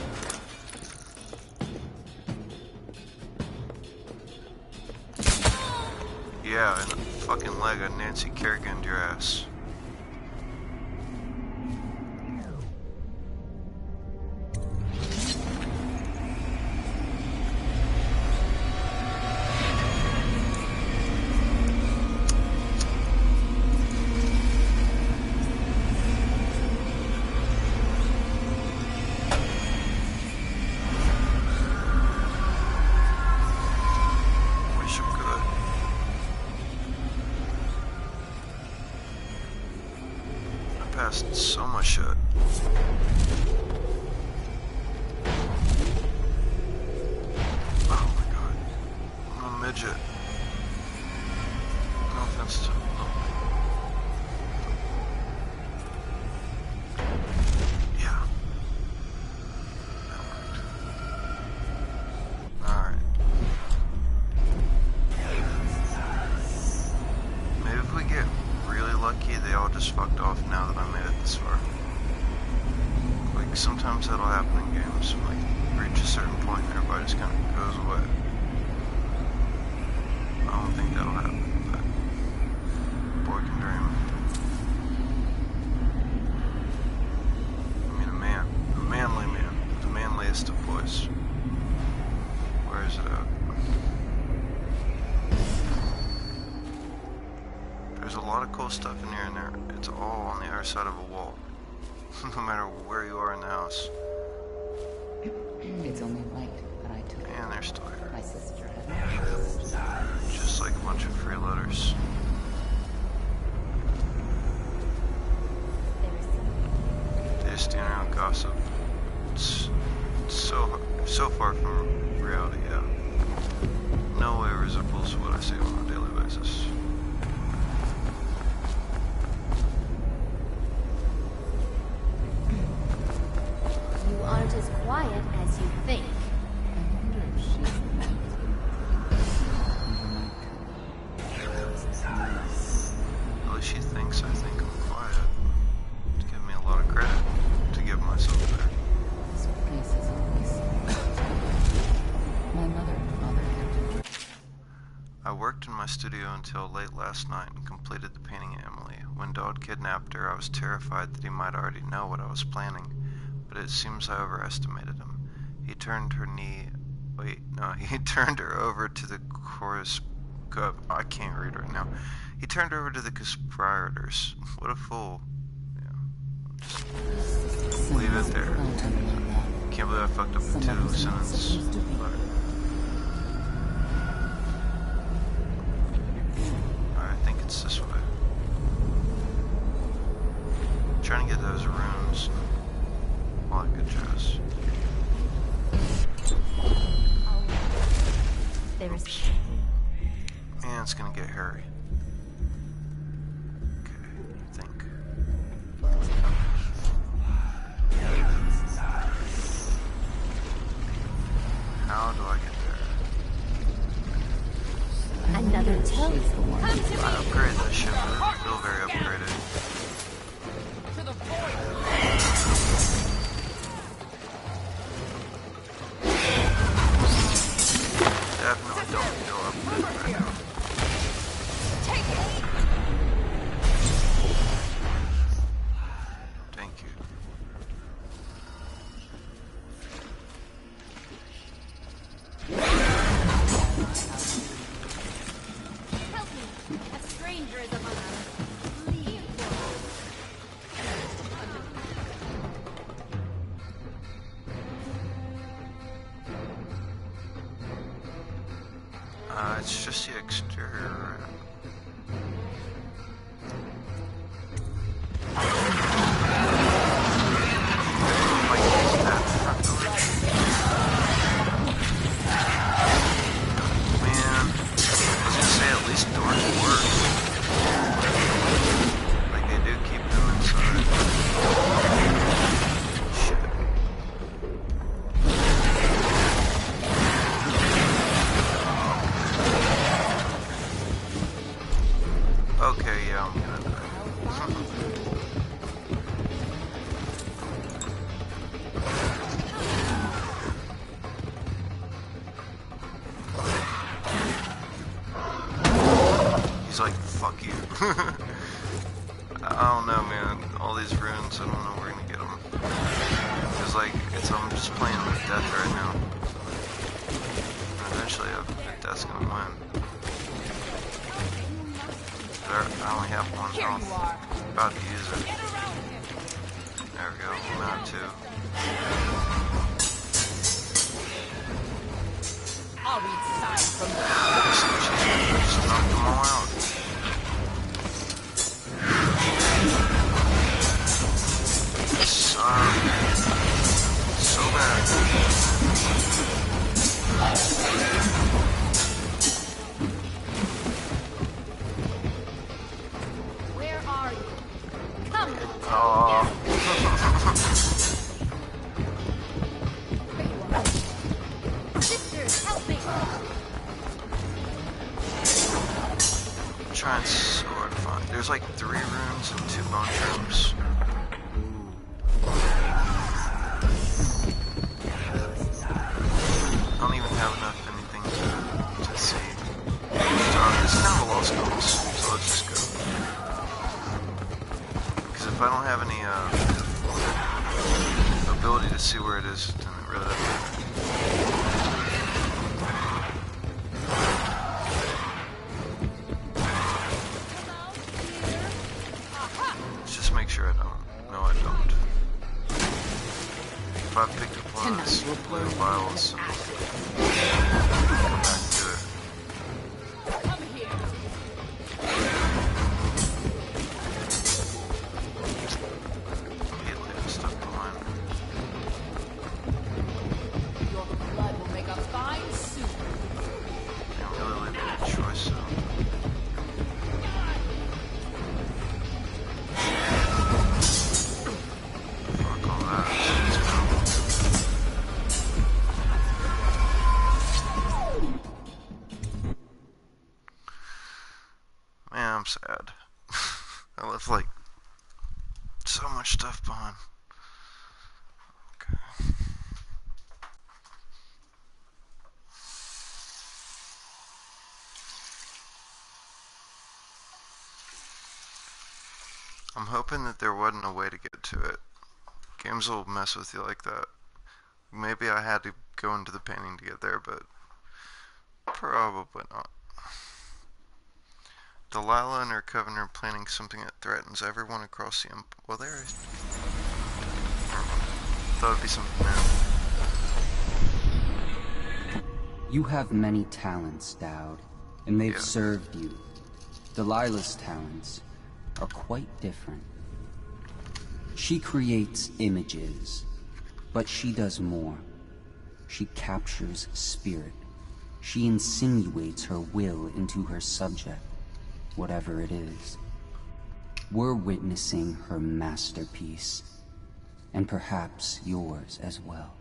Yeah, in the fucking leg of Nancy Kerrigan'd your ass. Wish I could. I passed so much shit. Oh my god. I'm a midget. No offense to... Yeah. That worked. Alright. Maybe if we get really lucky, they all just fucked off now that I made it this far. Like, sometimes that'll happen in games. Like, you reach a certain point and everybody just kind of goes away. I don't think that'll happen, but boy can dream. I mean, a manly man, the manliest of boys. Where is it at? There's a lot of cool stuff in here and there. It's all on the other side of a wall. No matter where you are in the house. It's only light, but I took it. And they're still here. My sister had Just like a bunch of free letters. They just stand around gossip. It's so far from reality, yeah. No way resembles what I see on a daily basis. You aren't as quiet as you think. I wonder if she's the my studio until late last night and completed the painting of Emily. When Dodd kidnapped her, I was terrified that he might already know what I was planning, but it seems I overestimated him. He turned her he turned her over to the I can't read right now. He turned her over to the conspirators. What a fool. Yeah. Just leave it there. Can't believe I fucked up the two sentence. I think it's this way. I'm trying to get those runes. All that good jazz. There is. Man, it's gonna get hairy. Okay, I think. How do I get there? Another toad. I upgraded that shit, but it doesn't feel very upgraded. To the void. Definitely don't feel upgraded right now. Take it. Thank you. Help me! A stranger is among us. Leave It's just the exterior. Like, is that front door? Man, I was gonna say at least doors work. Like they do keep them inside. Shit. Okay, yeah, I'm gonna die. He's like, fuck you. I don't know, man. All these runes, I don't know where we're gonna get them. Cause like, I'm just playing with death right now. And eventually, death's gonna win. I only have one Here health. you are. About to use it. Get around him. There we go. I'm out too. I'll read signs from the Just knock them all out. So bad. Where are you? Come! Oh. Sisters, help me! I'm trying so hard to find. There's like 3 rooms and 2 bone germs. I don't even have enough anything to see. So it's kind of a lost cause, so let's just go. Because if I don't have any ability to see where it is, then it really doesn't matter. Let's just make sure I don't. No, I don't. If I picked up one of those blue vials, come back to it. Come here. Immediately I'm stuck behind. Your blood will make a fine soup. I don't really leave any choice, so. Fuck all that. Let's go. Man, I'm sad. I left like so much stuff behind. Okay. I'm hoping that there wasn't a way to get to it. Games will mess with you like that. Maybe I had to go into the painting to get there, but probably not. Delilah and her coven are planning something that threatens everyone across the empire. Well, there is. Thought it'd be something new. You have many talents, Dowd, and they've served you. Delilah's talents are quite different. She creates images, but she does more. She captures spirit. She insinuates her will into her subject, whatever it is. We're witnessing her masterpiece, and perhaps yours as well.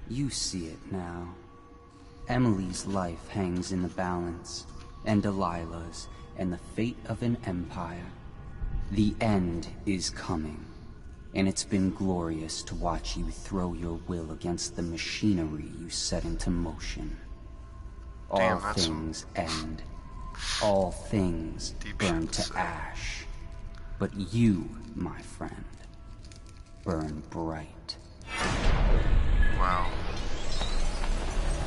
You see it now. Emily's life hangs in the balance, and Delilah's, and the fate of an empire. The end is coming, and it's been glorious to watch you throw your will against the machinery you set into motion. All things end. All things burn to ash. But you, my friend, burn bright. Wow.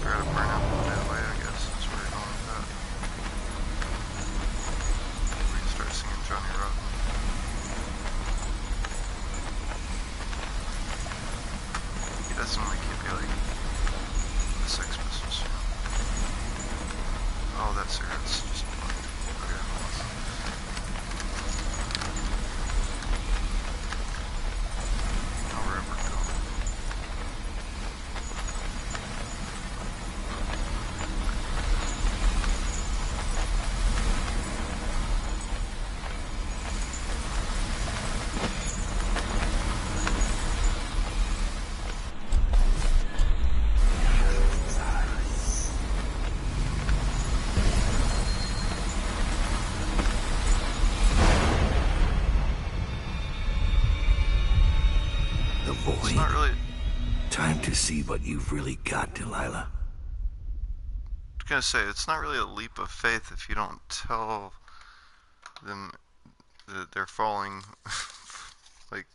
Gotta burn up that way, I guess. That's where you're going with that. We can start singing Johnny Rotten. He doesn't like keep you like the Sex Pistols. Oh, that cigarette's just blind. Okay. I'll remember it. It's not really... Time to see what you've really got, Delilah. I was gonna say, it's not really a leap of faith if you don't tell them that they're falling. Like,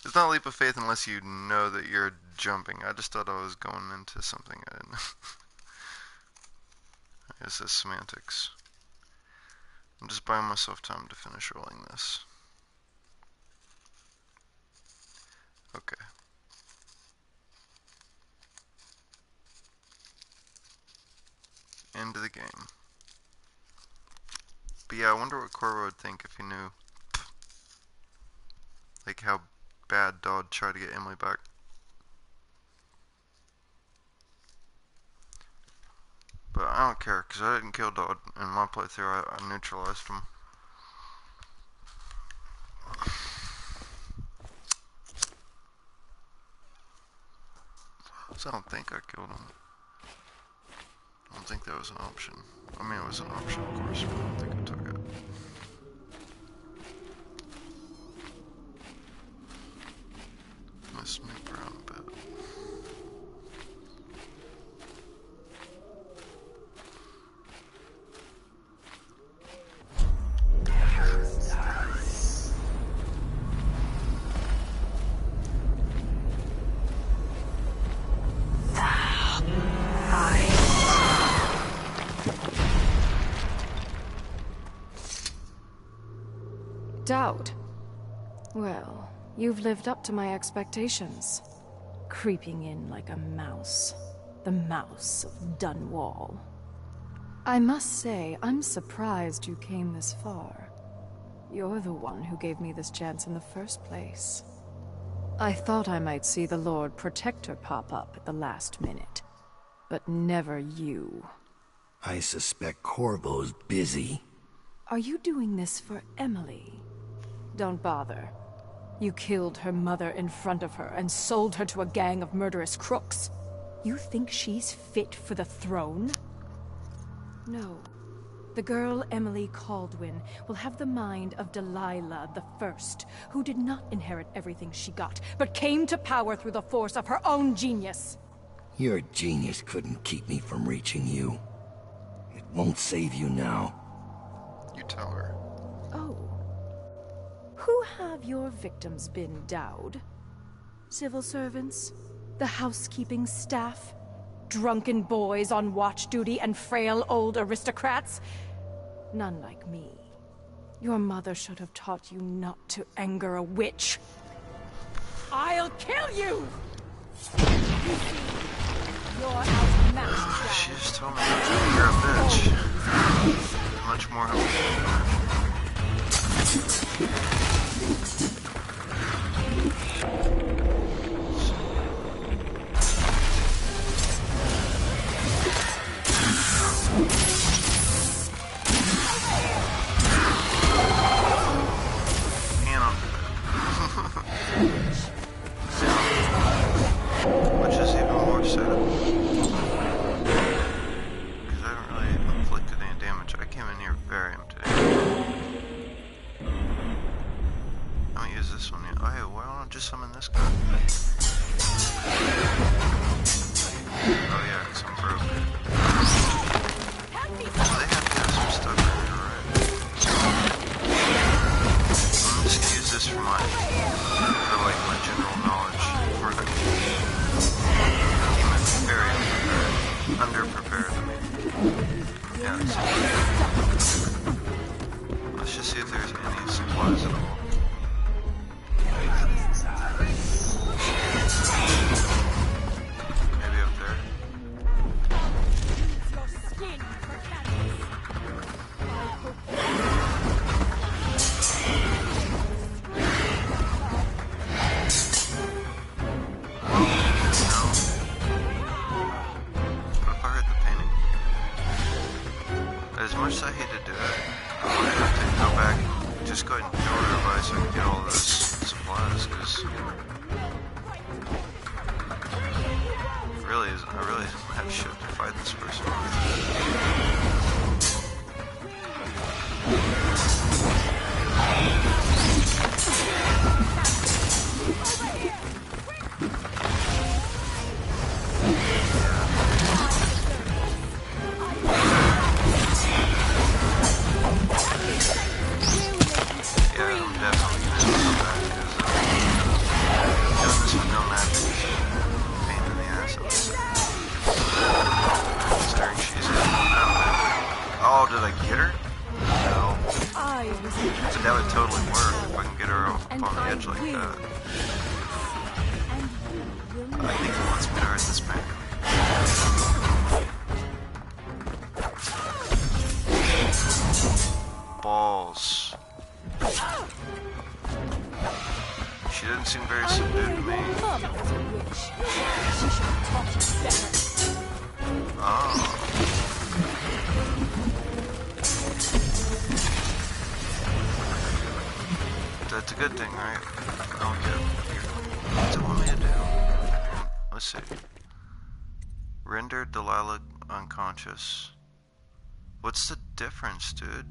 it's not a leap of faith unless you know that you're jumping. I just thought I was going into something I didn't know. I guess that's semantics. I'm just buying myself time to finish rolling this. Okay. End of the game. But yeah, I wonder what Corvo would think if he knew, like, how bad Dodd tried to get Emily back. But I don't care, because I didn't kill Dodd in my playthrough. I neutralized him. So I don't think I killed him. I don't think that was an option. I mean, it was an option, of course, but I don't think I took it. Let's move around a bit. Dowd. Well, you've lived up to my expectations. Creeping in like a mouse. The mouse of Dunwall. I must say, I'm surprised you came this far. You're the one who gave me this chance in the first place. I thought I might see the Lord Protector pop up at the last minute. But never you. I suspect Corvo's busy. Are you doing this for Emily? Don't bother. You killed her mother in front of her and sold her to a gang of murderous crooks. You think she's fit for the throne? No. The girl Emily Caldwin will have the mind of Delilah the First, who did not inherit everything she got, but came to power through the force of her own genius. Your genius couldn't keep me from reaching you. It won't save you now. You tell her. Oh, who have your victims been, Dowd? Civil servants? The housekeeping staff? Drunken boys on watch duty and frail old aristocrats? None like me. Your mother should have taught you not to anger a witch. I'll kill you! You see, you're outmatched. She just told me you're a bitch. Much more helpful. Which is even more sad. Because I haven't really inflicted any damage. I came in here very empty. I haven't used this one yet. Oh, hey, why don't I just summon this guy? Oh yeah, because I'm broke. So they have to have some stuff in here, right? I'm just gonna use this for my general knowledge for the game is very underprepared. Yeah. Let's just see if there's any supplies at all. Maybe up there. As much as I hate to do it, I might have to go back and just go ahead and kill everybody so I can get all those supplies, because I really don't have shit to fight this person unconscious. What's the difference, dude?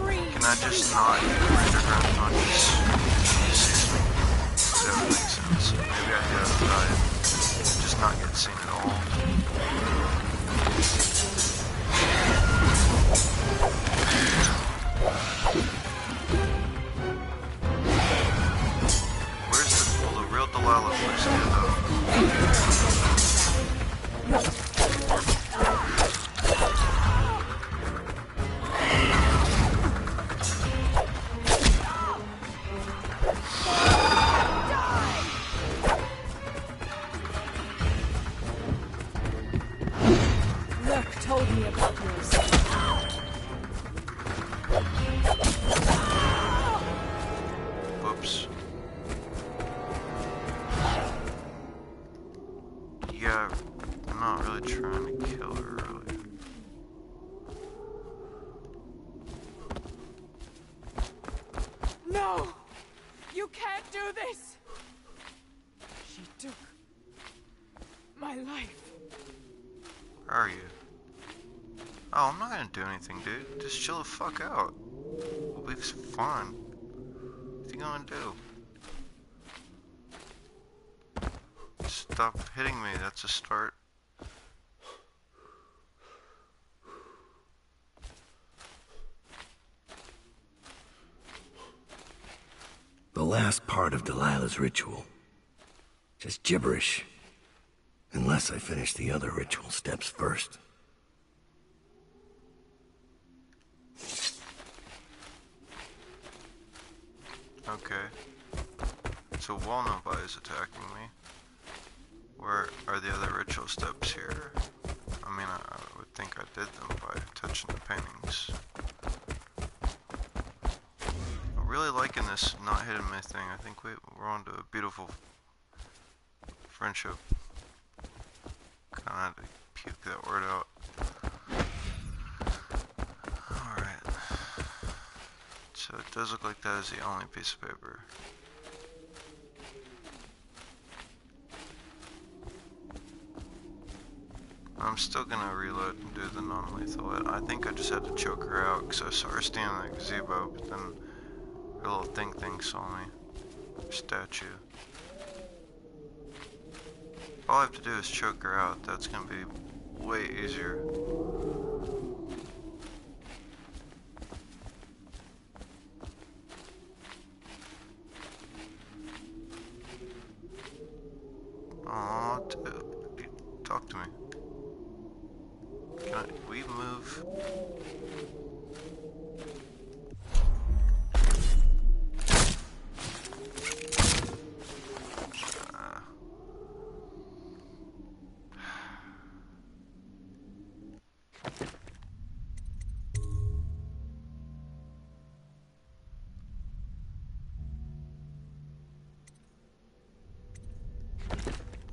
Can I just not render her unconscious? That would make sense. Maybe I have just not get seen at all. Where's the real Delilah place here, though? Dude, just chill the fuck out. We'll be fine. What you gonna do? Stop hitting me, that's a start. the last part of Delilah's ritual. Just gibberish. Unless I finish the other ritual steps first. Okay. So Walnova is attacking me. Where are the other ritual steps here? I mean, I would think I did them by touching the paintings. I'm really liking this not hitting me thing. I think we're on to a beautiful friendship. Kinda had to puke that word out. Alright. So it does look like that is the only piece of paper. I'm still gonna reload and do the non-lethal. I think I just had to choke her out because I saw her standing in the gazebo, but then her little thing saw me. Her statue. All I have to do is choke her out. That's gonna be way easier. Aw, dude. Talk to me. Can we move?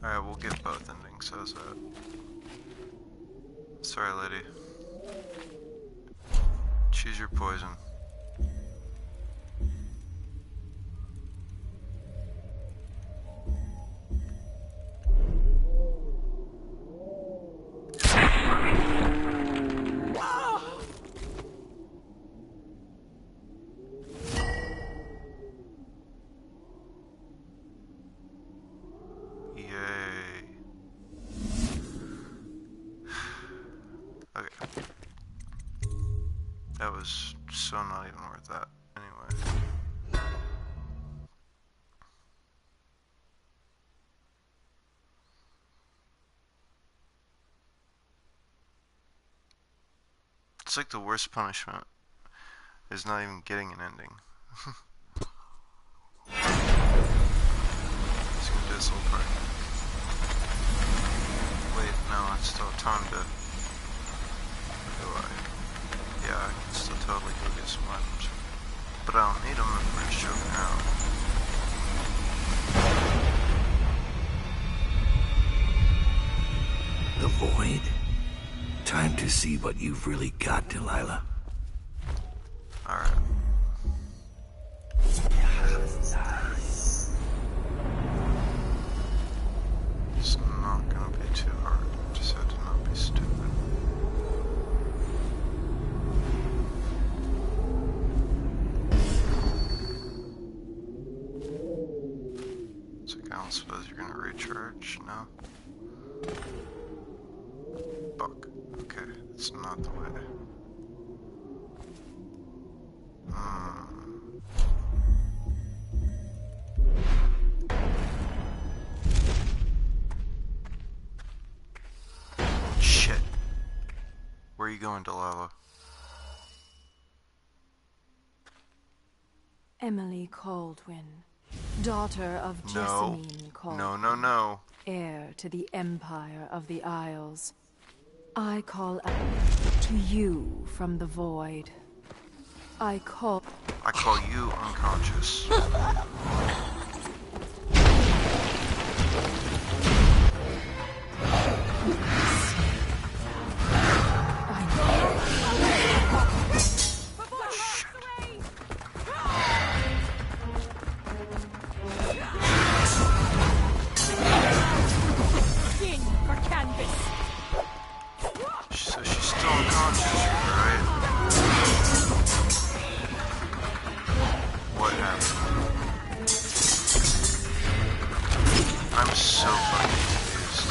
Alright, we'll get both endings, how's that? Sorry, lady. Choose your poison. That was so not even worth that. Anyway. It's like the worst punishment is not even getting an ending. Just gonna do this whole part. Wait, no, I still have time to... Where do I? Yeah, I can still totally go get some items. But I don't need them if we're just joking around. The void. Time to see what you've really got, Delilah. Alright. It's not gonna be too hard. Just have to not be stupid. It's like, I don't suppose you're gonna recharge, no? Fuck. Okay, that's not the way. Shit. Where are you going, Delilah? Emily Caldwin, daughter of Jessamine Caldwin. No. Heir to the Empire of the Isles. I call out to you from the void. I call you unconscious. So she's still unconscious, right? What happened? I'm so fucking confused.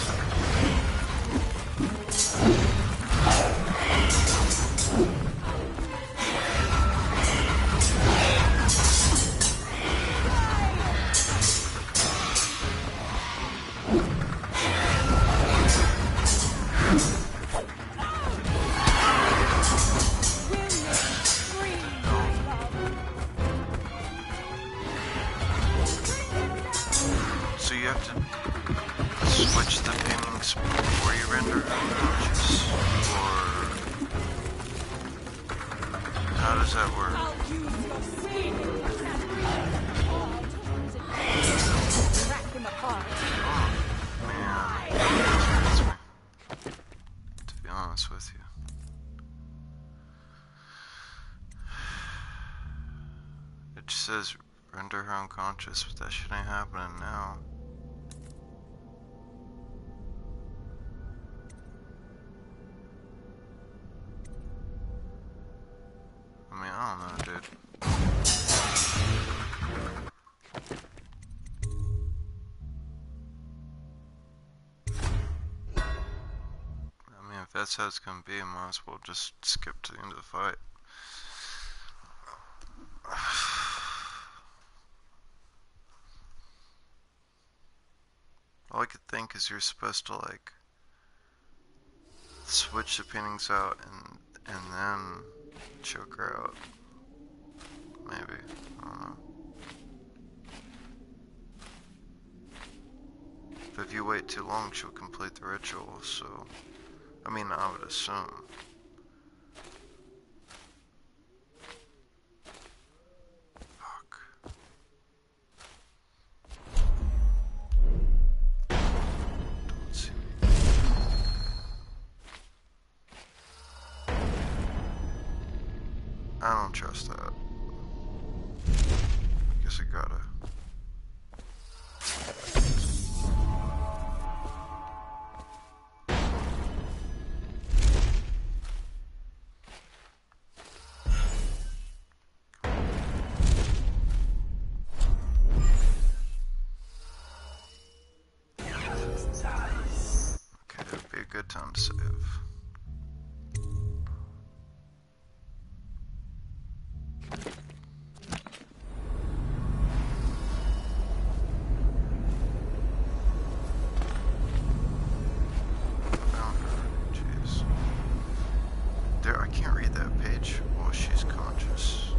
Oh, it's with you. It just says render her unconscious, but that shit ain't happening now. I mean, I don't know, dude. I mean, if that's how it's gonna be, I might as well just skip to the end of the fight. All I could think is you're supposed to, like, switch the paintings out and then choke her out. Maybe. I don't know. But if you wait too long, she'll complete the ritual, so... I mean, I would assume. Fuck. Don't see me. I don't trust that. Guess I gotta. Okay, it'd be a good time to save. Jeez. There, I can't read that page while she's conscious.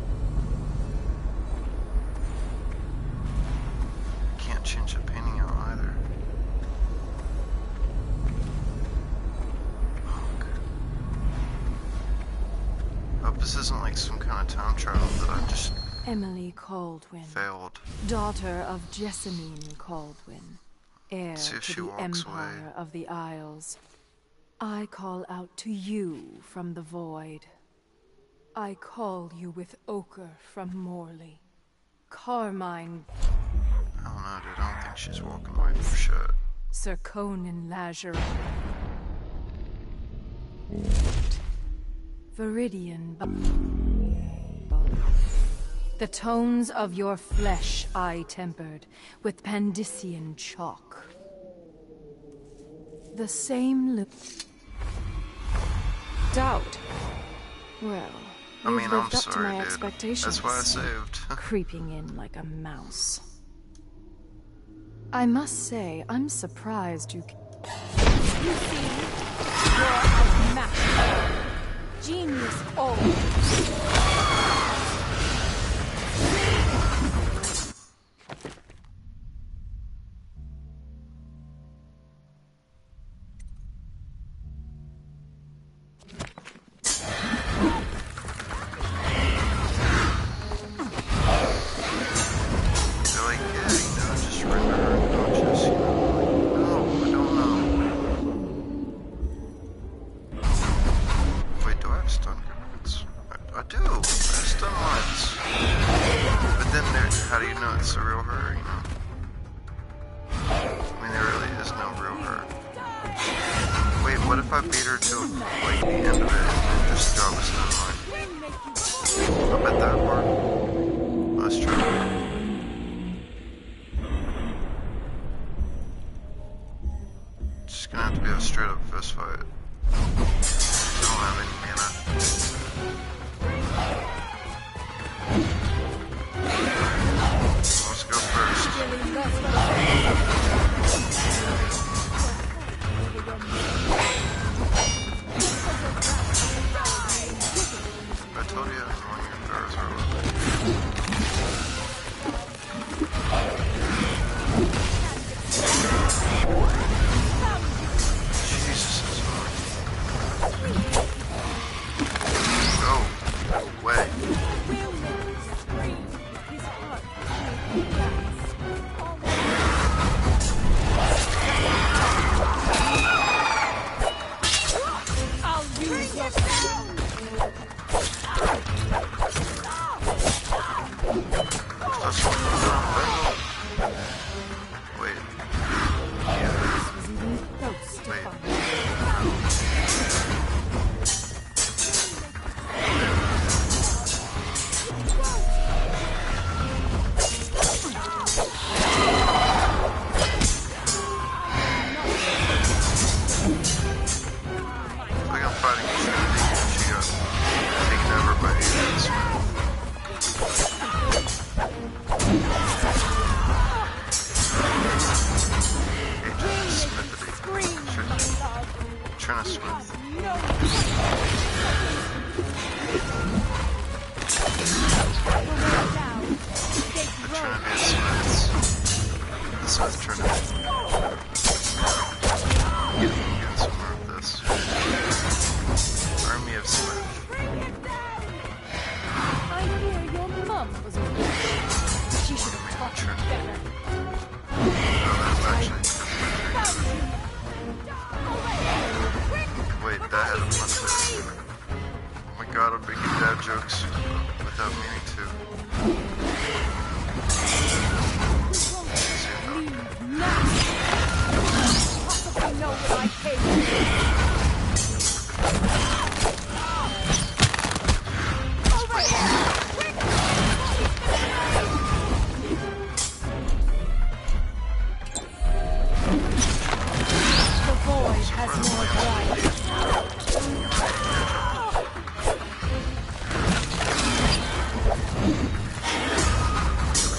I can't change the painting out either. Fuck. Hope this isn't like some kind of time travel that I just Emily Caldwin, failed. daughter of Jessamine Caldwin, heir See if to she the walks Empire away. of the Isles. I call out to you from the void. I call you with ochre from Morley, carmine, I don't know, dude. I don't think she's walking away from shit. Sir Conan Lageron, Viridian. The tones of your flesh I tempered with Pandician chalk. The same doubt. Well, I you've mean, I'm lived up to sorry, my dude. expectations. That's why I saved. Creeping in like a mouse. I must say, I'm surprised you. You see, you're as matched. Genius always. They're like, yeah, just render her unconscious, No, I don't know. Wait, do I have stun grenades? I do. I have stun mines. But then how do you know it's the real her, I mean, there really is no real her. Wait, what if I beat her to, like, the end of it and then just drop a stun mine? I bet that would work. Let's try. Just gonna have to be a straight up fist fight. I don't have any mana. Let's go first. I told you I didn't want your powers are low. Jesus, that's hard. That's what wait. Yeah. Wait. Like I'm fighting Trinity and she got taken over by Agent Smith. Agent Smithity. Trina Smith. The Trinity of Smiths. The Smith Trinity. Getting some more of this. Army of Smith. I hear your mum was a witch. She should have taught you better. Wait, that had a bunch of... Oh my god, I'm making dad jokes without meaning to. Leave now. Possibly know what I came The void has more drive.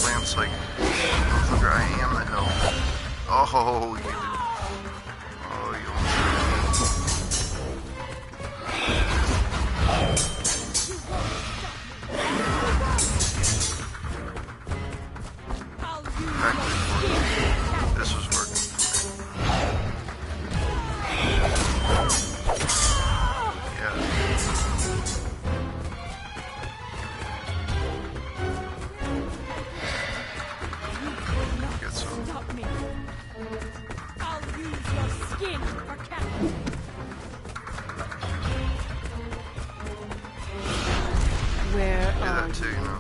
Lance like, motherfucker, I am the hell. Oh, you did. Oh, you Actually, this was working. Yeah. Get some. Stop me. I'll use your skin for cattle. Where Do are that too, you know.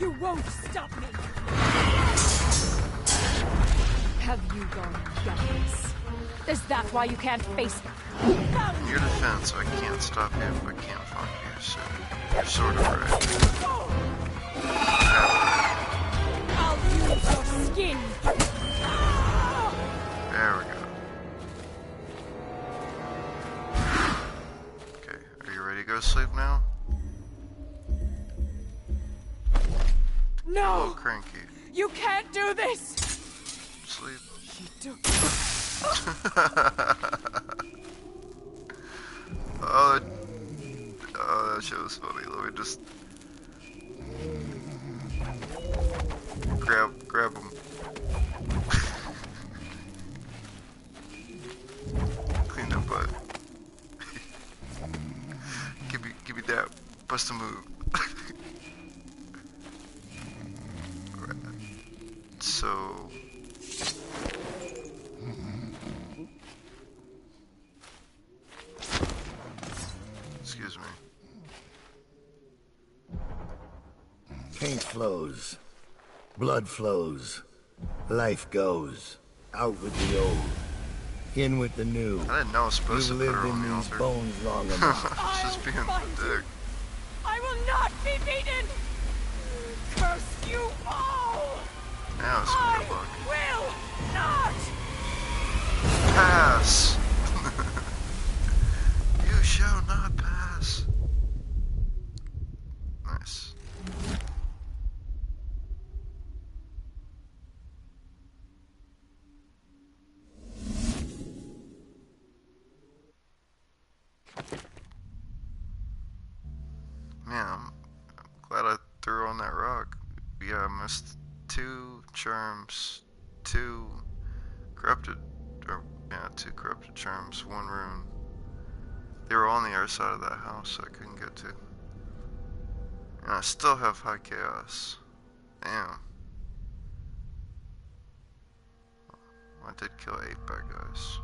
you? Won't stop me. Have you gone gutless? Is that why you can't face me? In your defense, I can't stop you if I can't find you, so you're sort of right. I'll use your skin. There we go. Okay, are you ready to go to sleep now? A little No! cranky. You can't do this! Sleep. He took Oh, that shit was funny. Let me just grab him. Clean that butt. give me that. Bust a move. Alright. So. Excuse me. Paint flows. Blood flows. Life goes. Out with the old. In with the new. I didn't know I was supposed You've to put lived her on in the these altar. bones long enough. Just being a dick. I will not be beaten! Curse you all! Now it's I good luck. will not! Pass! You shall not pass. Nice. Man, I'm glad I threw on that rock. Yeah, I missed 2 charms, 2 corrupted, two corrupted charms, 1 rune. They were on the other side of that house I couldn't get to. And I still have high chaos. Damn. I did kill 8 bad guys.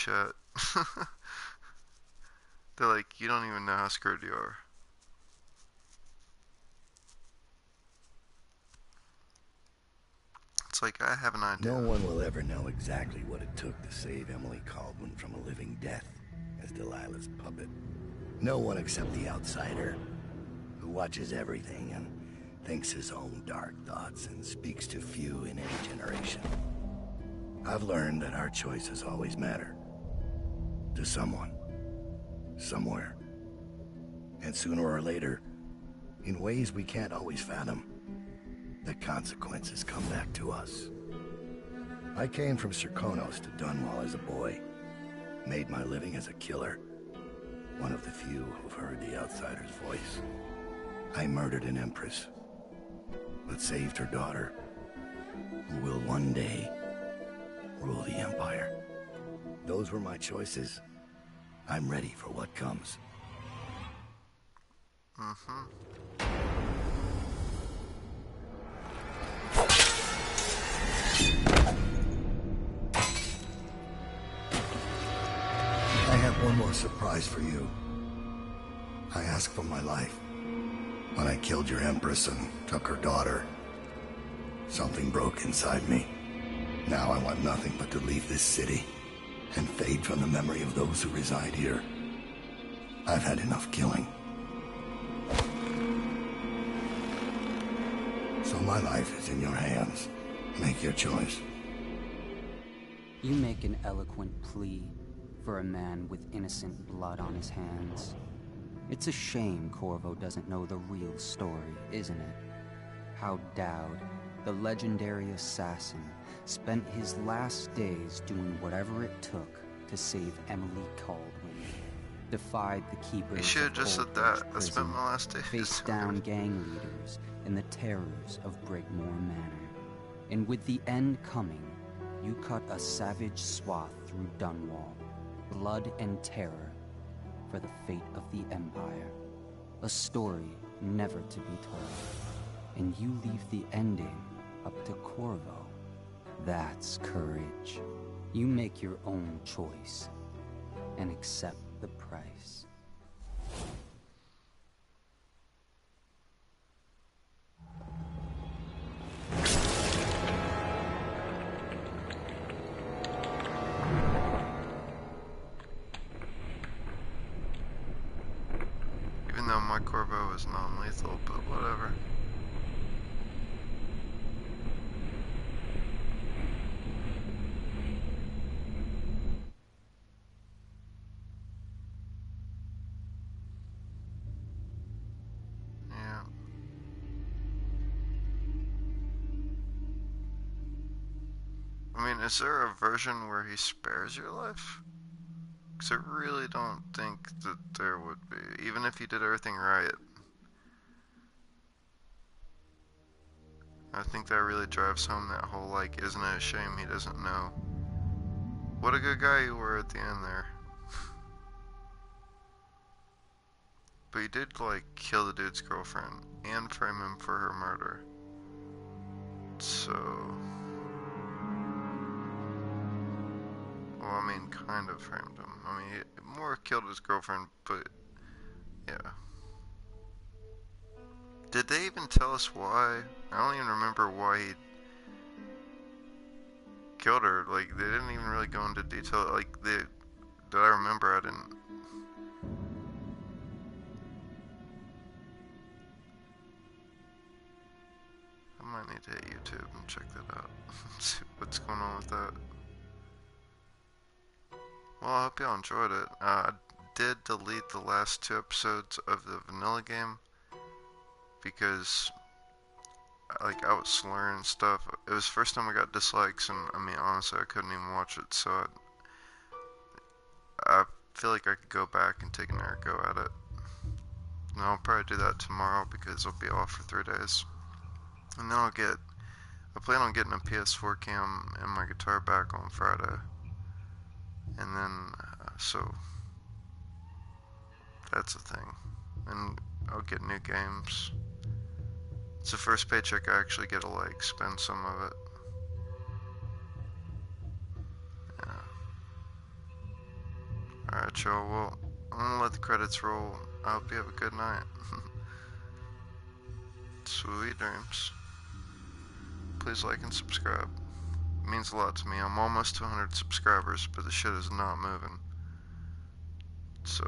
chat. They're like, you don't even know how screwed you are. It's like, I have an idea. No one will ever know exactly what it took to save Emily Caldwin from a living death as Delilah's puppet. No one except the outsider, who watches everything and thinks his own dark thoughts and speaks to few in any generation. I've learned that our choices always matter. To someone. Somewhere. And sooner or later, in ways we can't always fathom, the consequences come back to us. I came from Serkonos to Dunwall as a boy. Made my living as a killer. One of the few who've heard the outsider's voice. I murdered an empress, but saved her daughter, who will one day rule the Empire. Those were my choices. I'm ready for what comes. I have one more surprise for you. I asked for my life. When I killed your empress and took her daughter, something broke inside me. Now I want nothing but to leave this city and fade from the memory of those who reside here. I've had enough killing. So my life is in your hands. Make your choice. You make an eloquent plea for a man with innocent blood on his hands. It's a shame Corvo doesn't know the real story, isn't it? How Dowd, the legendary assassin, spent his last days doing whatever it took to save Emily Caldwin. Defied the keepers. You should have just said that. I spent my last days. Faced down gang leaders and the terrors of Brigmore Manor. And with the end coming, you cut a savage swath through Dunwall. Blood and terror for the fate of the Empire. A story never to be told. And you leave the ending up to Corvo. That's courage. You make your own choice and accept the price. Even though my Corvo is non-lethal, but whatever. Yeah. I mean, is there a version where he spares your life? Because I really don't think that there would be, even if you did everything right. I think that really drives home that whole, like, isn't it a shame he doesn't know? What a good guy you were at the end there. But you did, like, kill the dude's girlfriend and frame him for her murder. So... well, I mean, kind of framed him. I mean, he more killed his girlfriend, but... yeah. Did they even tell us why? I don't even remember why he killed her. Like, they didn't even really go into detail. Like, that I remember, I didn't. I might need to hit YouTube and check that out. See what's going on with that. Well, I hope y'all enjoyed it. I did delete the last 2 episodes of the vanilla game because, like, I was slurring and stuff. It was the first time I got dislikes, and I mean, honestly, I couldn't even watch it, so I feel like I could go back and take another go at it. And I'll probably do that tomorrow because I'll be off for 3 days. And then I plan on getting a PS4 cam and my guitar back on Friday. And then, so, that's the thing. And I'll get new games. It's the first paycheck I actually get to, like, spend some of it. Yeah. Alright, y'all. Well, I'm gonna let the credits roll. I hope you have a good night. Sweet dreams. Please like and subscribe. It means a lot to me. I'm almost to 100 subscribers, but the shit is not moving. So,